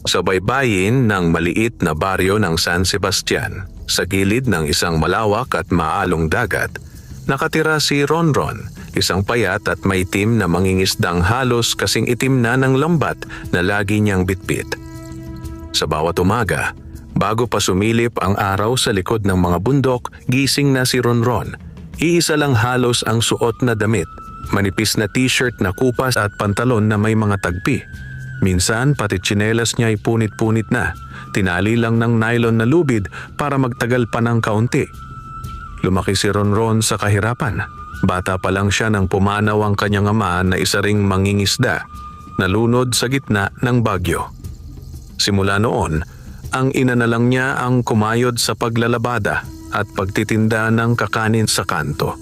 Sa baybayin ng maliit na baryo ng San Sebastian, sa gilid ng isang malawak at maalong dagat, nakatira si Ronron, isang payat at maitim na mangingisdang halos kasing itim na ng lambat na lagi niyang bitbit. Sa bawat umaga, bago pa sumilip ang araw sa likod ng mga bundok, gising na si Ronron. Iisa lang halos ang suot na damit, manipis na t-shirt na kupas at pantalon na may mga tagpi. Minsan pati tsinelas niya ay punit-punit na, tinali lang ng nylon na lubid para magtagal pa ng kaunti. Lumaki si Ronron sa kahirapan. Bata pa lang siya nang pumanaw ang kanyang ama na isa ring mangingisda, nalunod sa gitna ng bagyo. Simula noon, ang ina na lang niya ang kumayod sa paglalabada at pagtitinda ng kakanin sa kanto.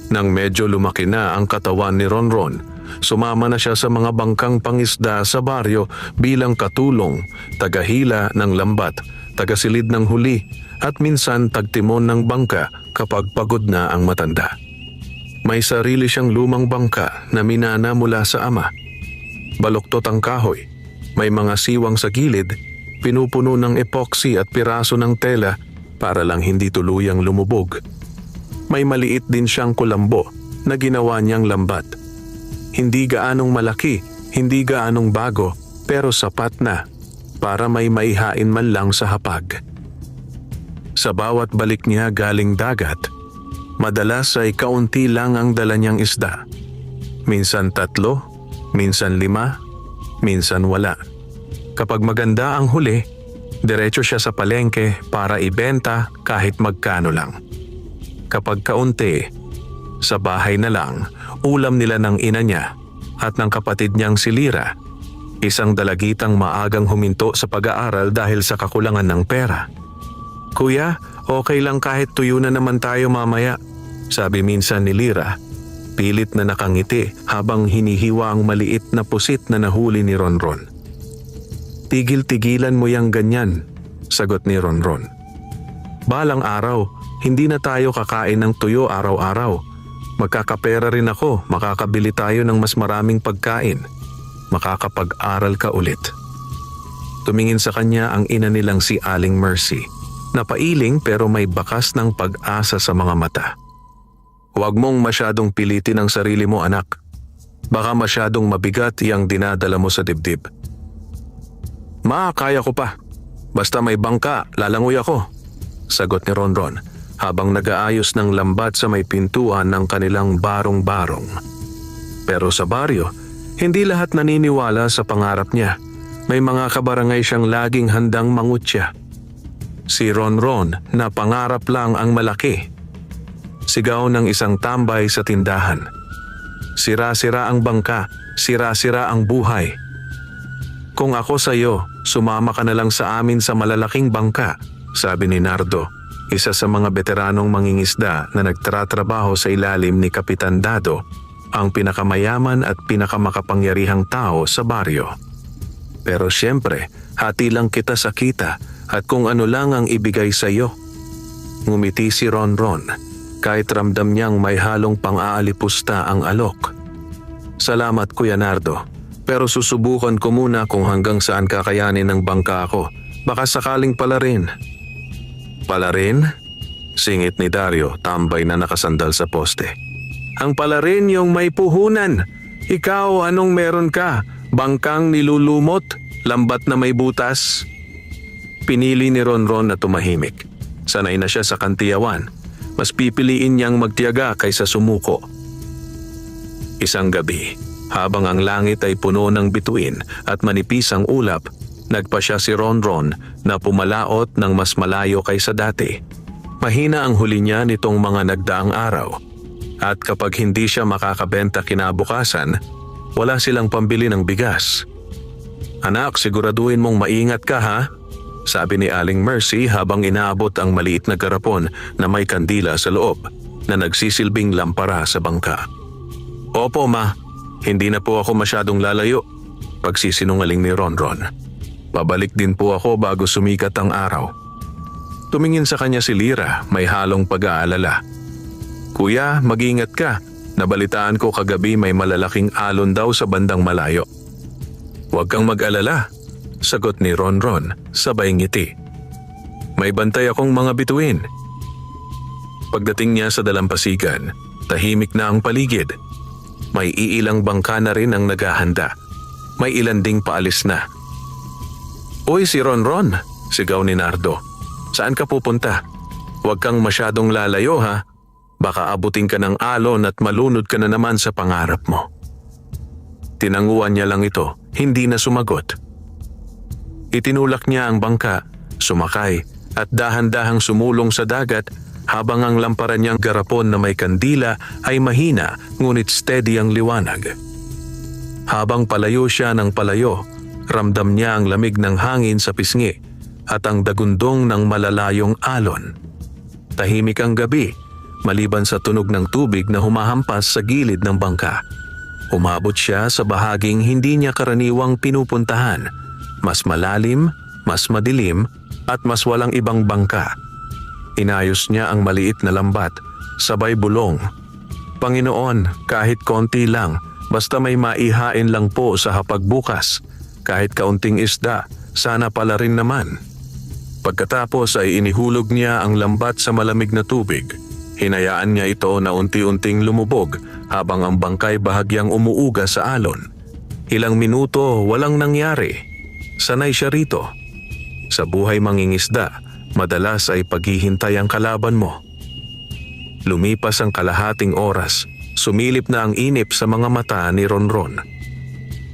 Nang medyo lumaki na ang katawan ni Ronron, sumama na siya sa mga bangkang pangisda sa baryo bilang katulong, tagahila ng lambat, tagasilid ng huli at minsan tagtimon ng bangka kapag pagod na ang matanda. May sarili siyang lumang bangka na minana mula sa ama. Baluktot ang kahoy, may mga siwang sa gilid, pinupuno ng epoxy at piraso ng tela para lang hindi tuluyang lumubog. May maliit din siyang kulambo na ginawa niyang lambat. Hindi gaanong malaki, hindi gaanong bago, pero sapat na para may maihain man lang sa hapag. Sa bawat balik niya galing dagat, madalas ay kaunti lang ang dala niyang isda. Minsan 3, minsan 5, minsan wala. Kapag maganda ang huli, diretso siya sa palengke para ibenta kahit magkano lang. Kapag kaunti, sa bahay na lang, ulam nila ng ina niya at ng kapatid niyang si Lira, isang dalagitang maagang huminto sa pag-aaral dahil sa kakulangan ng pera. "Kuya, okay lang kahit tuyo na naman tayo mamaya," sabi minsan ni Lira, pilit na nakangiti habang hinihiwa ang maliit na pusit na nahuli ni Ronron. "Tigil-tigilan mo yang ganyan," sagot ni Ronron. "Balang araw, hindi na tayo kakain ng tuyo araw-araw. Magkakapera rin ako, makakabili tayo ng mas maraming pagkain. Makakapag-aral ka ulit." Tumingin sa kanya ang ina nilang si Aling Mercy. Napailing pero may bakas ng pag-asa sa mga mata. "Huwag mong masyadong pilitin ang sarili mo, anak. Baka masyadong mabigat iyang dinadala mo sa dibdib." "Ma, kaya ko pa. Basta may bangka, lalangoy ako," sagot ni Ronron habang nag-aayos ng lambat sa may pintuan ng kanilang barong-barong. Pero sa baryo, hindi lahat naniniwala sa pangarap niya. May mga kabarangay siyang laging handang mangutya. Si Ronron na pangarap lang ang malaki. Sigaw ng isang tambay sa tindahan. "Sira-sira ang bangka, sira-sira ang buhay. Kung ako sa'yo, sumama ka na lang sa amin sa malalaking bangka," sabi ni Nardo, isa sa mga veteranong mangingisda na nagtratrabaho sa ilalim ni Kapitan Dado, ang pinakamayaman at pinakamakapangyarihang tao sa baryo. "Pero siyempre, hati lang kita sa kita at kung ano lang ang ibigay sa iyo." Ngumiti si Ronron, kahit ramdam niyang may halong pang-aalipusta ang alok. "Salamat, Kuya Nardo, pero susubukan ko muna kung hanggang saan kakayanin ng bangka ko. Baka sakaling palarin." "Palarin?" singit ni Dario, tambay na nakasandal sa poste. "Ang palarin yung may puhunan. Ikaw, anong meron ka? Bangkang nilulumot? Lambat na may butas?" Pinili ni Ronron na tumahimik. Sanay na siya sa kantiyawan. Mas pipiliin niyang magtiyaga kaysa sumuko. Isang gabi, habang ang langit ay puno ng bituin at manipis ang ulap, nagpasya si Ronron na pumalaot ng mas malayo kaysa dati. Mahina ang huli niya nitong mga nagdaang araw. At kapag hindi siya makakabenta kinabukasan, wala silang pambili ng bigas. "Anak, siguraduhin mong maingat ka, ha?" sabi ni Aling Mercy habang inaabot ang maliit na garapon na may kandila sa loob na nagsisilbing lampara sa bangka. "Opo, ma. Hindi na po ako masyadong lalayo," pagsisinungaling ni Ronron. "Babalik din po ako bago sumikat ang araw." Tumingin sa kanya si Lira, may halong pag-aalala. "Kuya, mag-ingat ka. Nabalitaan ko kagabi may malalaking alon daw sa bandang malayo." "Huwag kang mag-alala. Sagot ni Ronron, sabay ngiti. May bantay akong mga bituin. Pagdating niya sa dalampasigan, tahimik na ang paligid. May iilang bangka na rin ang naghahanda. May ilan ding paalis na. Uy, si Ronron, sigaw ni Nardo. Saan ka pupunta? Huwag kang masyadong lalayo ha. Baka abutin ka ng alon at malunod ka na naman sa pangarap mo. Tinanguan niya lang ito, hindi na sumagot. Itinulak niya ang bangka, sumakay at dahan-dahang sumulong sa dagat habang ang lamparan niyang garapon na may kandila ay mahina ngunit steady ang liwanag. Habang palayo siya ng palayo, ramdam niya ang lamig ng hangin sa pisngi at ang dagundong ng malalayong alon. Tahimik ang gabi, maliban sa tunog ng tubig na humahampas sa gilid ng bangka. Umabot siya sa bahaging hindi niya karaniwang pinupuntahan, mas malalim, mas madilim at mas walang ibang bangka. Inayos niya ang maliit na lambat, sabay bulong. Panginoon, kahit konti lang, basta may maihain lang po sa hapagbukas. Kahit kaunting isda, sana pala rin naman. Pagkatapos ay inihulog niya ang lambat sa malamig na tubig. Hinayaan niya ito na unti-unting lumubog habang ang bangkay bahagyang umuuga sa alon. Ilang minuto walang nangyari. Sanay siya rito. Sa buhay mangingisda, madalas ay paghihintay ang kalaban mo. Lumipas ang kalahating oras, sumilip na ang inip sa mga mata ni Ronron.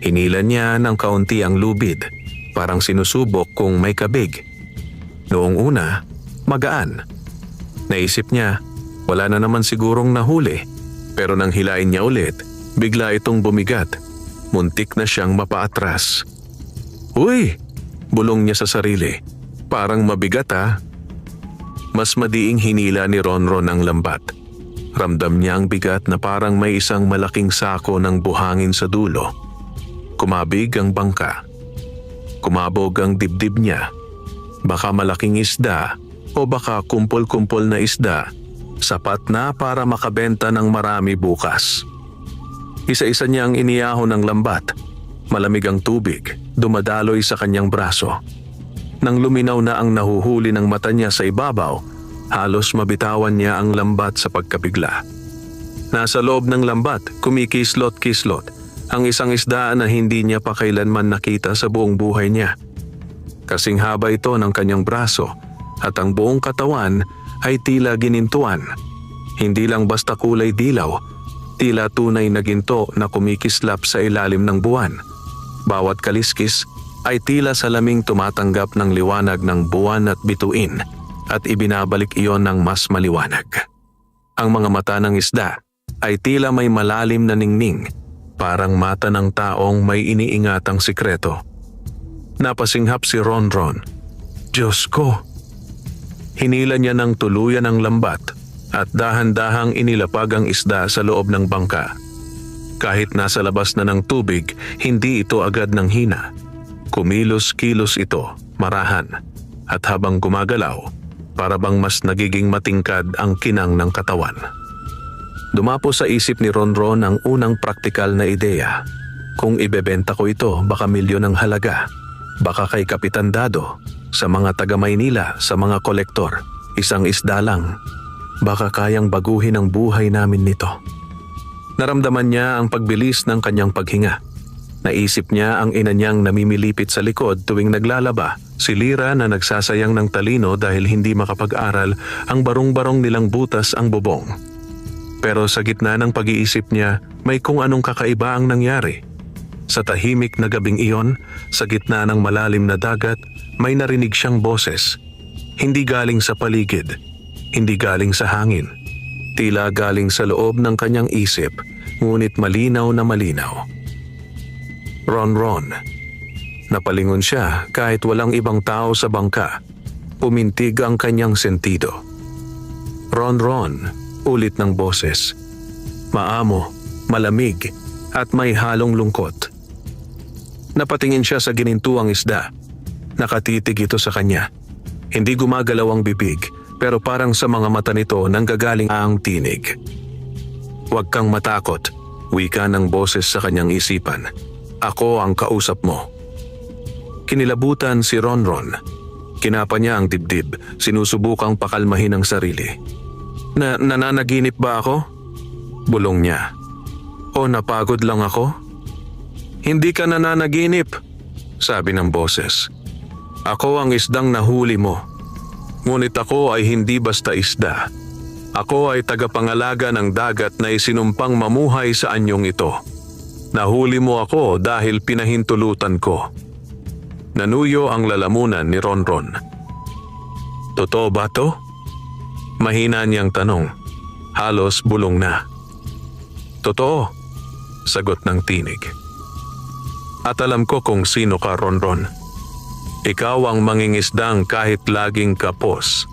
Hinilan niya ng kaunti ang lubid, parang sinusubok kung may kabig. Noong una, magaan. Naisip niya, wala na naman sigurong nahuli. Pero nang hilain niya ulit, bigla itong bumigat. Muntik na siyang mapaatras. Uy! Bulong niya sa sarili. Parang mabigat ha. Mas madiing hinila ni Ronron ang lambat. Ramdam niya ang bigat na parang may isang malaking sako ng buhangin sa dulo. Kumabig ang bangka. Kumabog ang dibdib niya. Baka malaking isda o baka kumpol-kumpol na isda. Sapat na para makabenta ng marami bukas. Isa-isa niyang iniyahon ng lambat. Malamig ang tubig, dumadaloy sa kanyang braso. Nang luminaw na ang nahuhuli ng mata niya sa ibabaw, halos mabitawan niya ang lambat sa pagkabigla. Nasa loob ng lambat, kumikislot-kislot, ang isang isda na hindi niya pa kailanman nakita sa buong buhay niya. Kasing haba ito ng kanyang braso at ang buong katawan ay tila ginintuan. Hindi lang basta kulay dilaw, tila tunay na ginto na kumikislap sa ilalim ng buwan. Bawat kaliskis ay tila salaming tumatanggap ng liwanag ng buwan at bituin at ibinabalik iyon ng mas maliwanag. Ang mga mata ng isda ay tila may malalim na ningning, parang mata ng taong may iniingatang sikreto. Napasinghap si Ronron. Diyos ko! Hinila niya ng tuluyan ang lambat at dahan-dahang inilapag ang isda sa loob ng bangka. Kahit nasa labas na ng tubig, hindi ito agad ng hina. Kumilos-kilos ito, marahan, at habang gumagalaw, para bang mas nagiging matingkad ang kinang ng katawan. Dumapo sa isip ni Ronron ang unang praktikal na ideya. Kung ibebenta ko ito, baka milyon ang halaga. Baka kay Kapitan Dado, sa mga taga-Maynila, sa mga kolektor, isang isda lang. Baka kayang baguhin ang buhay namin nito. Naramdaman niya ang pagbilis ng kanyang paghinga. Naisip niya ang ina niyang namimilipit sa likod tuwing naglalaba, si Lira na nagsasayang ng talino dahil hindi makapag-aral, ang barong-barong nilang butas ang bubong. Pero sa gitna ng pag-iisip niya, may kung anong kakaiba ang nangyari. Sa tahimik na gabing iyon, sa gitna ng malalim na dagat, may narinig siyang boses. Hindi galing sa paligid, hindi galing sa hangin. Tila galing sa loob ng kanyang isip, ngunit malinaw na malinaw. Ronron. Napalingon siya kahit walang ibang tao sa bangka. Pumintig ang kanyang sentido. Ronron, ulit ng boses. Maamo, malamig, at may halong lungkot. Napatingin siya sa ginintuang isda. Nakatitig ito sa kanya. Hindi gumagalaw ang bibig, pero parang sa mga mata nito nanggagaling ang tinig. Huwag kang matakot, wika ng boses sa kanyang isipan. Ako ang kausap mo. Kinilabutan si Ronron. Kinapa niya ang dibdib, sinusubukang pakalmahin ang sarili. Nananaginip ba ako? Bulong niya. O napagod lang ako? Hindi ka nananaginip, sabi ng boses. Ako ang isdang nahuli mo. Ngunit ako ay hindi basta isda. Ako ay tagapangalaga ng dagat na isinumpang mamuhay sa anyong ito. Nahuli mo ako dahil pinahintulutan ko. Nanuyo ang lalamunan ni Ronron. Totoo ba to? Mahina niyang tanong. Halos bulong na. Totoo, sagot ng tinig. At alam ko kung sino ka, Ronron. Ikaw ang mangingisdang kahit laging kapos.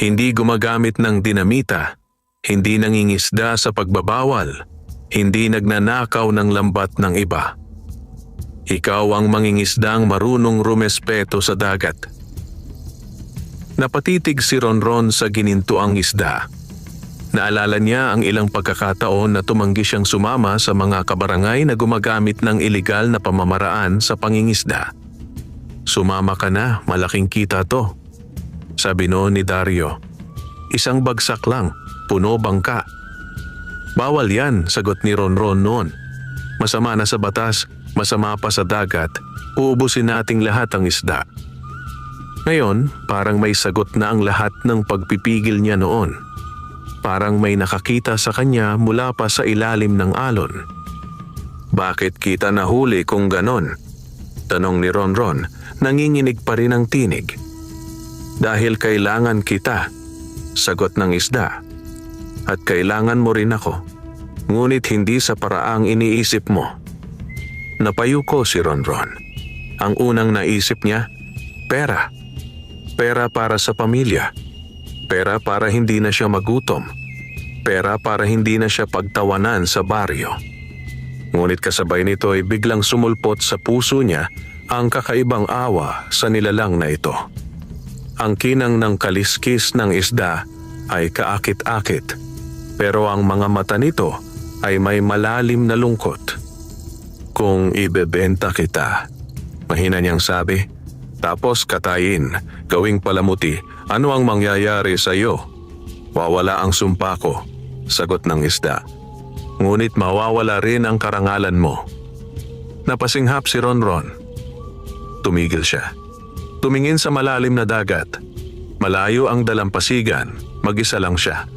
Hindi gumagamit ng dinamita. Hindi nangingisda sa pagbabawal. Hindi nagnanakaw ng lambat ng iba. Ikaw ang mangingisdang marunong rumespeto sa dagat. Napatitig si Ronron sa ginintuang isda. Naalala niya ang ilang pagkakataon na tumanggi siyang sumama sa mga kabarangay na gumagamit ng ilegal na pamamaraan sa pangingisda. Sumama ka na, malaking kita to. Sabi noon ni Dario. Isang bagsak lang, puno bangka. Bawal yan, sagot ni Ronron noon. Masama na sa batas, masama pa sa dagat, uubusin nating lahat ang isda. Ngayon, parang may sagot na ang lahat ng pagpipigil niya noon. Parang may nakakita sa kanya mula pa sa ilalim ng alon. Bakit kita nahuli kung ganon? Tanong ni Ronron, nanginginig pa rin ang tinig. Dahil kailangan kita, sagot ng isda. At kailangan mo rin ako, ngunit hindi sa paraang iniisip mo. Napayuko si Ronron. Ang unang naisip niya, pera. Pera para sa pamilya. Pera para hindi na siya magutom. Pera para hindi na siya pagtawanan sa baryo. Ngunit kasabay nito ay biglang sumulpot sa puso niya ang kakaibang awa sa nilalang na ito. Ang kinang ng kaliskis ng isda ay kaakit-akit, pero ang mga mata nito ay may malalim na lungkot. Kung ibebenta kita, mahina niyang sabi, tapos katayin, gawing palamuti, ano ang mangyayari sa iyo? Wawala ang sumpa ko, sagot ng isda. Ngunit mawawala rin ang karangalan mo. Napasinghap si Ronron. Tumigil siya. Tumingin sa malalim na dagat. Malayo ang dalampasigan, mag-isa lang siya.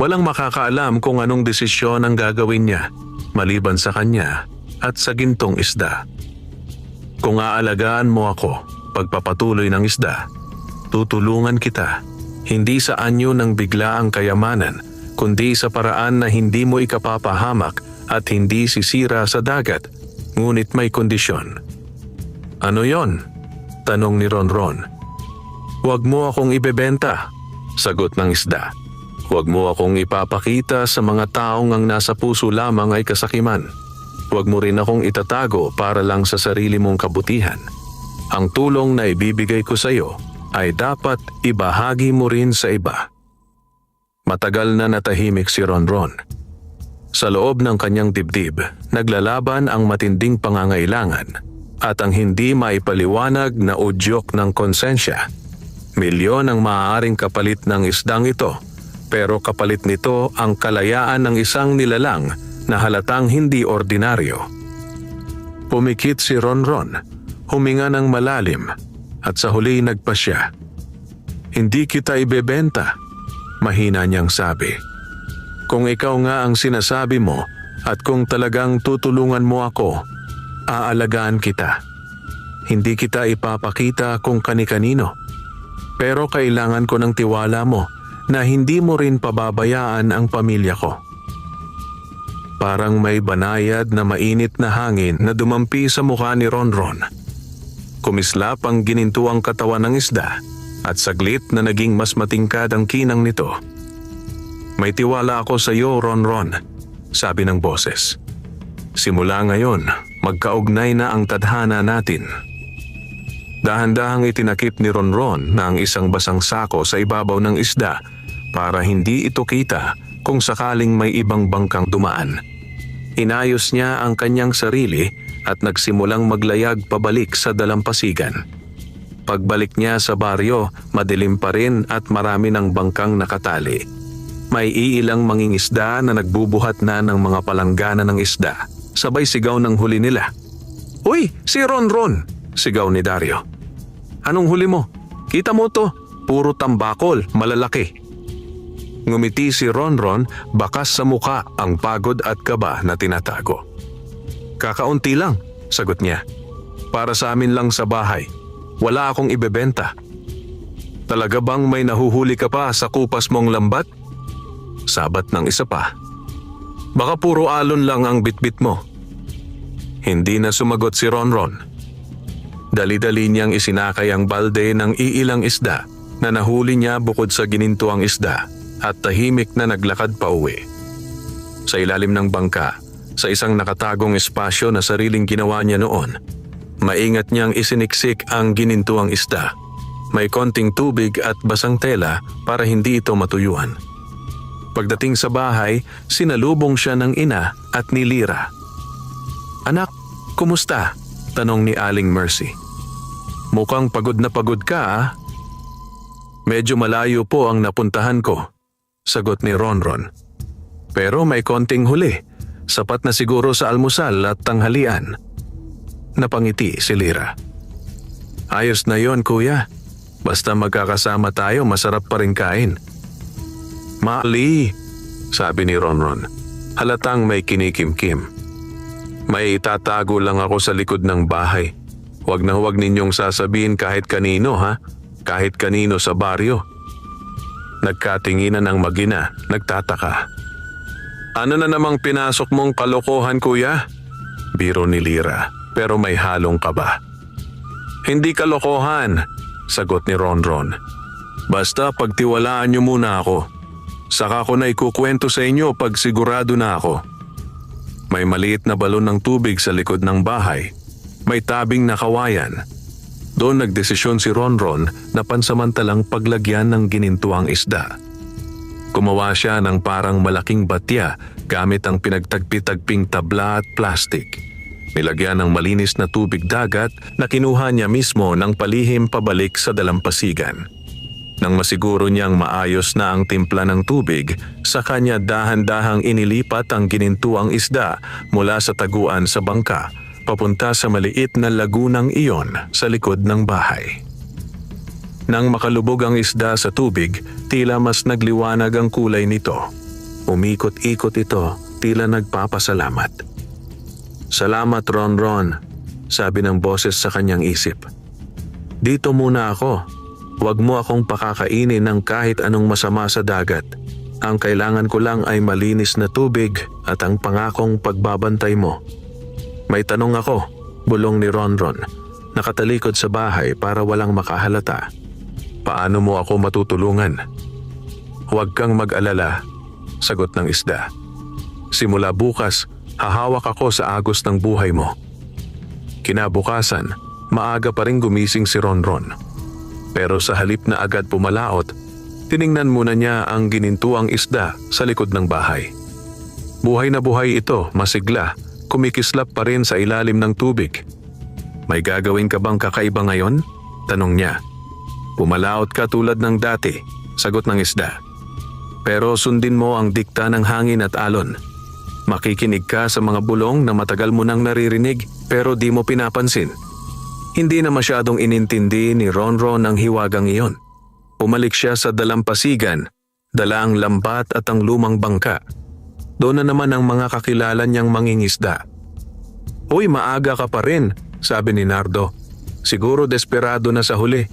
Walang makakaalam kung anong desisyon ang gagawin niya, maliban sa kanya at sa gintong isda. Kung aalagaan mo ako, pagpapatuloy ng isda, tutulungan kita. Hindi sa anyo ng bigla ang kayamanan, kundi sa paraan na hindi mo ikapapahamak at hindi sisira sa dagat, ngunit may kondisyon. Ano yon? Tanong ni Ronron. Huwag mo akong ibebenta, sagot ng isda. Huwag mo akong ipapakita sa mga taong ang nasa puso lamang ay kasakiman. Huwag mo rin akong itatago para lang sa sarili mong kabutihan. Ang tulong na ibibigay ko sa iyo ay dapat ibahagi mo rin sa iba. Matagal na natahimik si Ronron. Sa loob ng kanyang dibdib, naglalaban ang matinding pangangailangan at ang hindi maipaliwanag na udyok ng konsensya. Milyon ang maaaring kapalit ng isdang ito, pero kapalit nito ang kalayaan ng isang nilalang na halatang hindi ordinaryo. Pumikit si Ronron, huminga ng malalim at sa huli nagpasya. Hindi kita ibebenta, mahina niyang sabi. Kung ikaw nga ang sinasabi mo at kung talagang tutulungan mo ako, aalagaan kita. Hindi kita ipapakita kung kani-kanino. Pero kailangan ko ng tiwala mo na hindi mo rin pababayaan ang pamilya ko. Parang may banayad na mainit na hangin na dumampi sa mukha ni Ronron. Kumislap ang ginintuang katawan ng isda at saglit na naging mas matingkad ang kinang nito. May tiwala ako sa iyo, Ronron, sabi ng boses. Simula ngayon, magkaugnay na ang tadhana natin. Dahan-dahang itinakip ni Ronron na ang isang basang sako sa ibabaw ng isda para hindi ito kita kung sakaling may ibang bangkang dumaan. inayos niya ang kanyang sarili at nagsimulang maglayag pabalik sa dalampasigan. Pagbalik niya sa baryo, madilim pa rin at marami ng bangkang nakatali. May iilang mangingisda na nagbubuhat na ng mga palanggana ng isda. Sabay sigaw ng huli nila. "Uy, si Ronron!" sigaw ni Dario. "Anong huli mo? Kita mo to, puro tambakol, malalaki." Ngumiti si Ronron, bakas sa muka ang pagod at kaba na tinatago. "Kakaunti lang," sagot niya. "Para sa amin lang sa bahay. Wala akong ibebenta." "Talaga bang may nahuhuli ka pa sa kupas mong lambat?" Sabat ng isa pa. "Baka puro alon lang ang bitbit mo." Hindi na sumagot si Ronron. Dali-dali niyang isinakay ang balde ng iilang isda na nahuli niya bukod sa ginintuang isda at tahimik na naglakad pa uwi. Sa ilalim ng bangka, sa isang nakatagong espasyo na sariling ginawa niya noon, maingat niyang isiniksik ang ginintuang isda. May konting tubig at basang tela para hindi ito matuyuan. Pagdating sa bahay, sinalubong siya ng ina at ni Lyra. "Anak, kumusta?" tanong ni Aling Mercy. "Mukhang pagod na pagod ka ah." "Medyo malayo po ang napuntahan ko," sagot ni Ronron. "Pero may konting huli, sapat na siguro sa almusal at tanghalian." Napangiti si Lyra. "Ayos na yon kuya, basta magkakasama tayo masarap pa rin kain." "Mali," sabi ni Ronron, halatang may kinikimkim. "May itatago lang ako sa likod ng bahay. Huwag na huwag ninyong sasabihin kahit kanino ha, kahit kanino sa baryo." Nagkatinginan ang mag-ina, nagtataka. "Ano na namang pinasok mong kalokohan kuya?" Biro ni Lyra, pero may halong kaba. "Hindi kalokohan," sagot ni Ronron. "Basta pagtiwalaan niyo muna ako. Saka ko na ikukwento sa inyo pag sigurado na ako." May maliit na balon ng tubig sa likod ng bahay. May tabing na kawayan. Doon nagdesisyon si Ronron na pansamantalang paglagyan ng ginintuang isda. Gumawa siya ng parang malaking batya gamit ang pinagtagpi-tagping tabla at plastik. Nilagyan ng malinis na tubig dagat na kinuha niya mismo ng palihim pabalik sa dalampasigan. Nang masiguro niyang maayos na ang timpla ng tubig, sa kanya dahan-dahang inilipat ang ginintuang isda mula sa taguan sa bangka papunta sa maliit na lagunang iyon sa likod ng bahay. Nang makalubog ang isda sa tubig, tila mas nagliwanag ang kulay nito. Umikot-ikot ito, tila nagpapasalamat. "Salamat Ronron," sabi ng boses sa kanyang isip. "Dito muna ako. Huwag mo akong pakakainin ng kahit anong masama sa dagat. Ang kailangan ko lang ay malinis na tubig at ang pangakong pagbabantay mo." "May tanong ako," bulong ni Ronron. Nakatalikod sa bahay para walang makahalata. "Paano mo ako matutulungan?" "Huwag kang mag-alala," sagot ng isda. "Simula bukas, hahawak ako sa agos ng buhay mo." Kinabukasan, maaga pa rin gumising si Ronron. Pero sa halip na agad pumalaot, tiningnan muna niya ang ginintuang isda sa likod ng bahay. Buhay na buhay ito, masigla, kumikislap pa rin sa ilalim ng tubig. "May gagawin ka bang kakaiba ngayon?" tanong niya. "Pumalaot ka tulad ng dati," sagot ng isda. "Pero sundin mo ang dikta ng hangin at alon. Makikinig ka sa mga bulong na matagal mo nang naririnig pero di mo pinapansin." Hindi na masyadong inintindi ni Ronron ang hiwagang iyon. Pumalik siya sa dalampasigan, dala ang lambat at ang lumang bangka. Doon na naman ang mga kakilala niyang mangingisda. "Uy, maaga ka pa rin," sabi ni Nardo. "Siguro desperado na sa huli."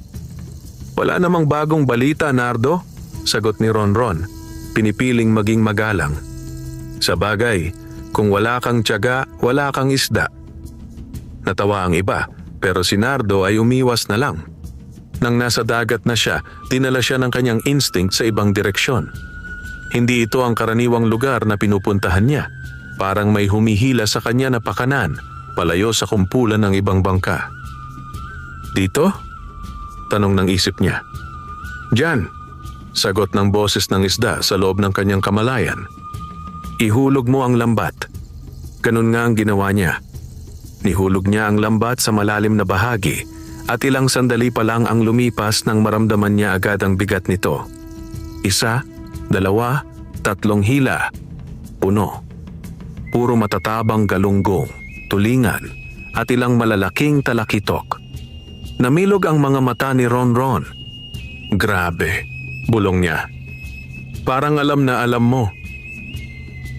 "Wala namang bagong balita, Nardo," sagot ni Ronron, pinipiling maging magalang. "Sa bagay, kung wala kang tiyaga, wala kang isda." Natawa ang iba, pero si Nardo ay umiwas na lang. Nang nasa dagat na siya, dinala siya ng kanyang instinct sa ibang direksyon. Hindi ito ang karaniwang lugar na pinupuntahan niya. Parang may humihila sa kanya na pakanan, palayo sa kumpulan ng ibang bangka. "Dito?" tanong ng isip niya. "Diyan," sagot ng boses ng isda sa loob ng kanyang kamalayan. "Ihulog mo ang lambat." Ganun nga ang ginawa niya. Nihulog niya ang lambat sa malalim na bahagi at ilang sandali pa lang ang lumipas nang maramdaman niya agad ang bigat nito. 1, 2, 3 hila. Puno. Puro matatabang galunggong, tulingan at ilang malalaking talakitok. Namilog ang mga mata ni Ronron. Grabe, bulong niya. Parang alam na alam mo.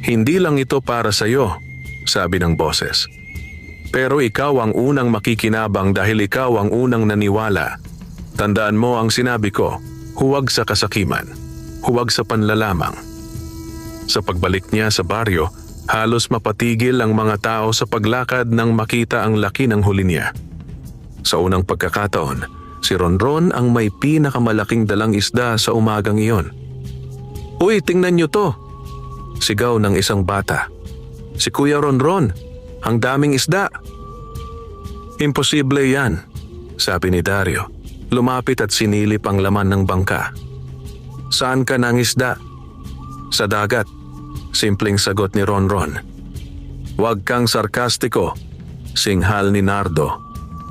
Hindi lang ito para sa'yo, sabi ng boses. Pero ikaw ang unang makikinabang dahil ikaw ang unang naniwala. Tandaan mo ang sinabi ko, huwag sa kasakiman, huwag sa panlalamang. Sa pagbalik niya sa baryo, halos mapatigil ang mga tao sa paglakad nang makita ang laki ng huli niya. Sa unang pagkakataon, si Ronron ang may pinakamalaking dalang isda sa umagang iyon. Uy, tingnan niyo to! Sigaw ng isang bata. Si Kuya Ronron, ang daming isda. Imposible yan, sabi ni Dario. Lumapit at sinilip ang laman ng bangka. Saan ka ng isda? Sa dagat, simpleng sagot ni Ronron. Huwag kang sarkastiko, singhal ni Nardo.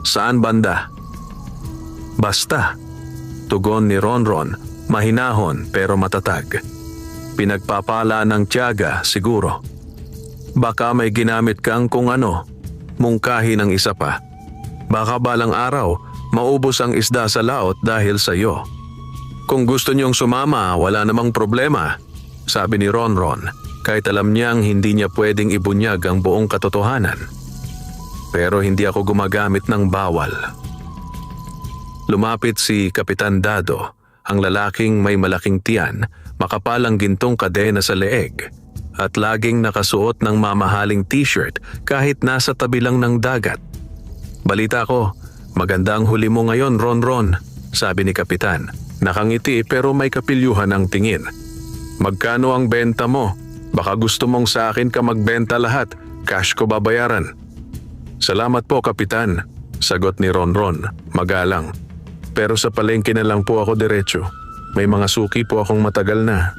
Saan banda? Basta, tugon ni Ronron, mahinahon pero matatag. Pinagpapala ng tiyaga siguro. Baka may ginamit kang kung ano, mungkahi ng isa pa. Baka balang araw, maubos ang isda sa laot dahil sa iyo. Kung gusto niyong sumama, wala namang problema, sabi ni Ronron, kahit alam niyang hindi niya pwedeng ibunyag ang buong katotohanan. Pero hindi ako gumagamit ng bawal. Lumapit si Kapitan Dado, ang lalaking may malaking tiyan, makapalang gintong kadena sa leeg, at laging nakasuot ng mamahaling t-shirt kahit nasa tabi lang ng dagat. Balita ko, maganda ang huli mo ngayon, Ronron, sabi ni Kapitan. Nakangiti pero may kapilyuhan ang tingin. Magkano ang benta mo? Baka gusto mong sa akin ka magbenta lahat, cash ko babayaran. Salamat po, Kapitan, sagot ni Ronron, magalang. Pero sa palengke na lang po ako diretso. May mga suki po akong matagal na.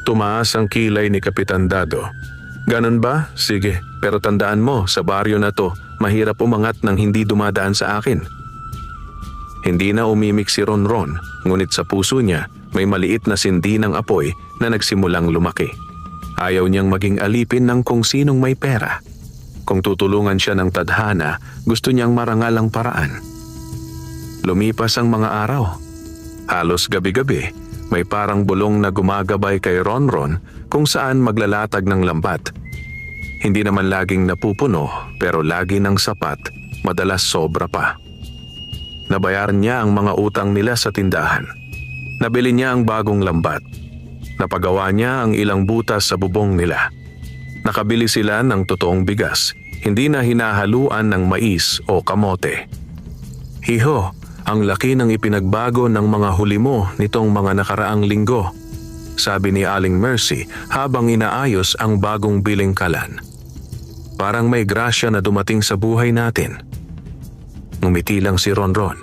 Tumaas ang kilay ni Kapitan Dado. Ganon ba? Sige, pero tandaan mo, sa baryo na to, mahirap umangat nang hindi dumadaan sa akin. Hindi na umimik si Ronron, ngunit sa puso niya, may maliit na sindi ng apoy na nagsimulang lumaki. Ayaw niyang maging alipin ng kung sinong may pera. Kung tutulungan siya ng tadhana, gusto niyang marangal ang paraan. Lumipas ang mga araw. Halos gabi-gabi, may parang bulong na gumagabay kay Ronron kung saan maglalatag ng lambat. Hindi naman laging napupuno pero lagi ng sapat, madalas sobra pa. Nabayaran niya ang mga utang nila sa tindahan. Nabili niya ang bagong lambat. Napagawa niya ang ilang butas sa bubong nila. Nakabili sila ng totoong bigas, hindi na hinahaluan ng mais o kamote. Hiho, ang laki ng ipinagbago ng mga huli mo nitong mga nakaraang linggo, sabi ni Aling Mercy habang inaayos ang bagong bilingkalan. Parang may grasya na dumating sa buhay natin. Ngumiti lang si Ronron.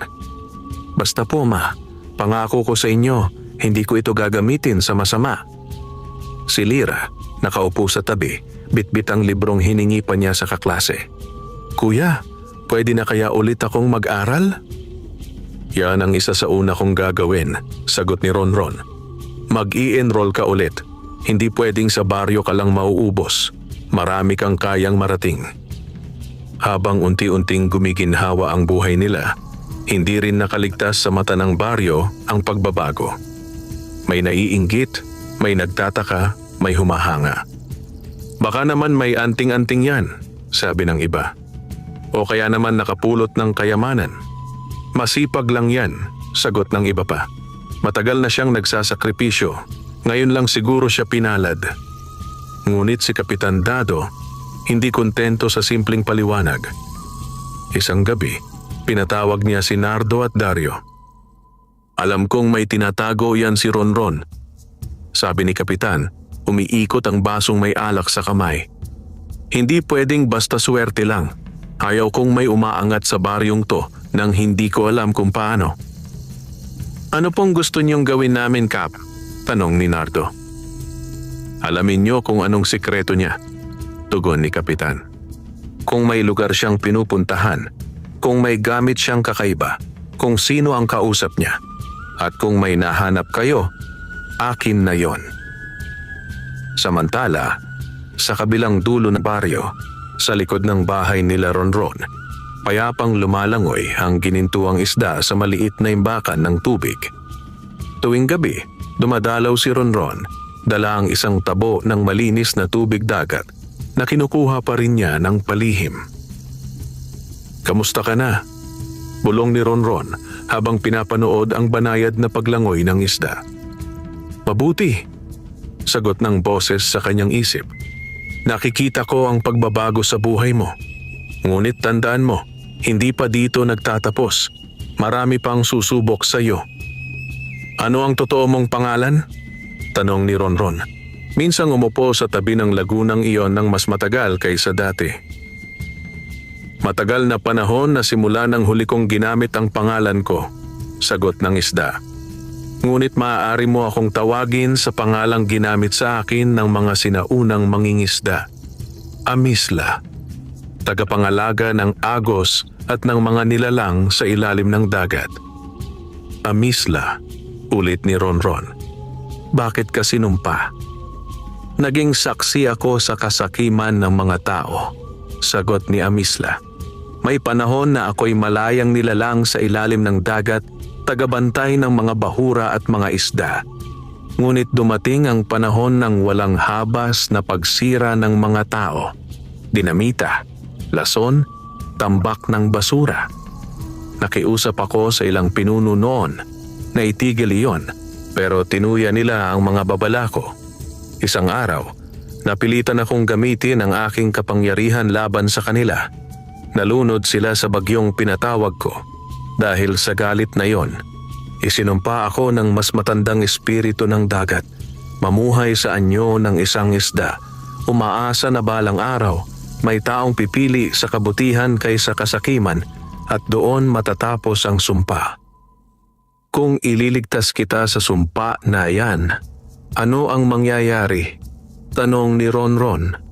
Basta po ma, pangako ko sa inyo, hindi ko ito gagamitin sa masama. Si Lira, nakaupo sa tabi, bitbit ang librong hiningi pa niya sa kaklase. Kuya, pwede na kaya ulit akong mag-aral? Yan ang isa sa una kong gagawin, sagot ni Ronron. Mag-i-enroll ka ulit. Hindi pwedeng sa baryo ka lang mauubos. Marami kang kayang marating. Habang unti-unting gumiginhawa ang buhay nila, hindi rin nakaligtas sa mata ng baryo ang pagbabago. May naiinggit, may nagtataka, may humahanga. Baka naman may anting-anting yan, sabi ng iba. O kaya naman nakapulot ng kayamanan. Masipag lang yan, sagot ng iba pa. Matagal na siyang nagsasakripisyo, ngayon lang siguro siya pinalad. Ngunit si Kapitan Dado, hindi kontento sa simpleng paliwanag. Isang gabi, pinatawag niya si Nardo at Dario. Alam kong may tinatago yan si Ronron, sabi ni Kapitan, umiikot ang basong may alak sa kamay. Hindi pwedeng basta swerte lang. Ayaw kong may umaangat sa baryong to nang hindi ko alam kung paano. Ano pong gusto niyong gawin namin, Kap? Tanong ni Nardo. Alamin niyo kung anong sikreto niya, tugon ni Kapitan. Kung may lugar siyang pinupuntahan, kung may gamit siyang kakaiba, kung sino ang kausap niya, at kung may nahanap kayo, akin na yon. Samantala, sa kabilang dulo ng baryo, sa likod ng bahay nila Ronron, payapang lumalangoy ang ginintuang isda sa maliit na imbakan ng tubig. Tuwing gabi, dumadalaw si Ronron, dala ang isang tabo ng malinis na tubig dagat na kinukuha pa rin niya ng palihim. "Kamusta ka na?" bulong ni Ronron habang pinapanood ang banayad na paglangoy ng isda. "Mabuti," sagot ng boses sa kanyang isip. "Nakikita ko ang pagbabago sa buhay mo. Ngunit tandaan mo, hindi pa dito nagtatapos. Marami pang susubok sa iyo." "Ano ang totoo mong pangalan?" tanong ni Ronron. Minsang umupo sa tabi ng lagunang iyon ng mas matagal kaysa dati. "Matagal na panahon na simula nang huli kong ginamit ang pangalan ko," sagot ng isda. "Ngunit maaari mo akong tawagin sa pangalang ginamit sa akin ng mga sinaunang mangingisda. Amisla, tagapangalaga ng agos at ng mga nilalang sa ilalim ng dagat." "Amisla," ulit ni Ronron. "Bakit ka sinumpa?" "Naging saksi ako sa kasakiman ng mga tao," sagot ni Amisla. "May panahon na ako'y malayang nilalang sa ilalim ng dagat, tagabantay ng mga bahura at mga isda. Ngunit dumating ang panahon ng walang habas na pagsira ng mga tao. Dinamita, lason, tambak ng basura. Nakiusap ako sa ilang pinuno noon na itigil iyon, pero tinuya nila ang mga babala ko. Isang araw, napilitan akong gamitin ang aking kapangyarihan laban sa kanila. Nalunod sila sa bagyong pinatawag ko. Dahil sa galit na yon, isinumpa ako ng mas matandang espiritu ng dagat, mamuhay sa anyo ng isang isda, umaasa na balang araw may taong pipili sa kabutihan kaysa kasakiman at doon matatapos ang sumpa. Kung ililigtas kita sa sumpa na yan, ano ang mangyayari? Tanong ni Ronron.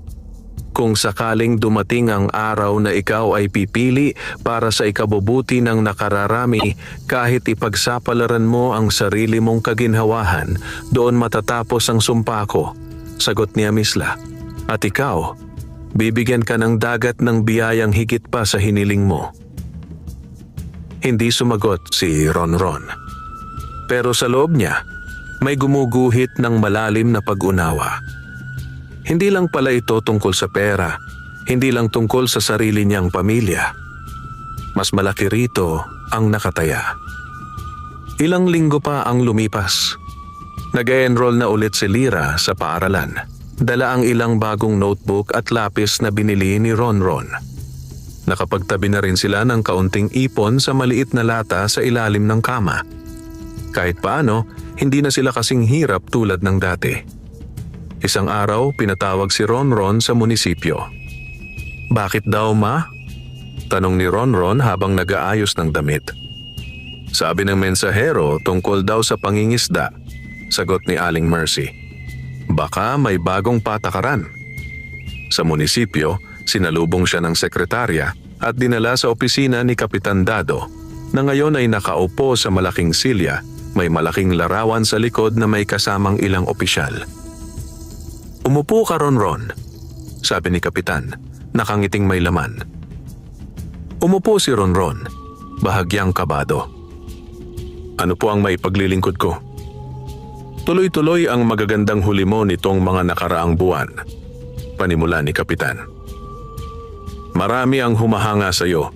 Kung sakaling dumating ang araw na ikaw ay pipili para sa ikabubuti ng nakararami, kahit ipagsapalaran mo ang sarili mong kaginhawahan, doon matatapos ang sumpa ko, sagot ni Amisla. At ikaw, bibigyan ka ng dagat ng biyayang higit pa sa hiniling mo. Hindi sumagot si Ronron. Pero sa loob niya, may gumuguhit ng malalim na pag-unawa. Hindi lang pala ito tungkol sa pera, hindi lang tungkol sa sarili niyang pamilya. Mas malaki rito ang nakataya. Ilang linggo pa ang lumipas. Nag-enroll na ulit si Lyra sa paaralan. Dala ang ilang bagong notebook at lapis na binili ni Ronron. Nakapagtabi na rin sila ng kaunting ipon sa maliit na lata sa ilalim ng kama. Kahit paano, hindi na sila kasing hirap tulad ng dati. Isang araw, pinatawag si Ronron sa munisipyo. "Bakit daw, ma?" tanong ni Ronron habang nag-aayos ng damit. "Sabi ng mensahero tungkol daw sa pangingisda," sagot ni Aling Mercy. "Baka may bagong patakaran." Sa munisipyo, sinalubong siya ng sekretarya at dinala sa opisina ni Kapitan Dado, na ngayon ay nakaupo sa malaking silya. May malaking larawan sa likod na may kasamang ilang opisyal. "Umupo ka, Ronron," sabi ni Kapitan, nakangiting may laman. Umupo si Ronron, bahagyang kabado. "Ano po ang may paglilingkod ko?" "Tuloy-tuloy ang magagandang huli mo nitong mga nakaraang buwan," panimula ni Kapitan. "Marami ang humahanga sa iyo.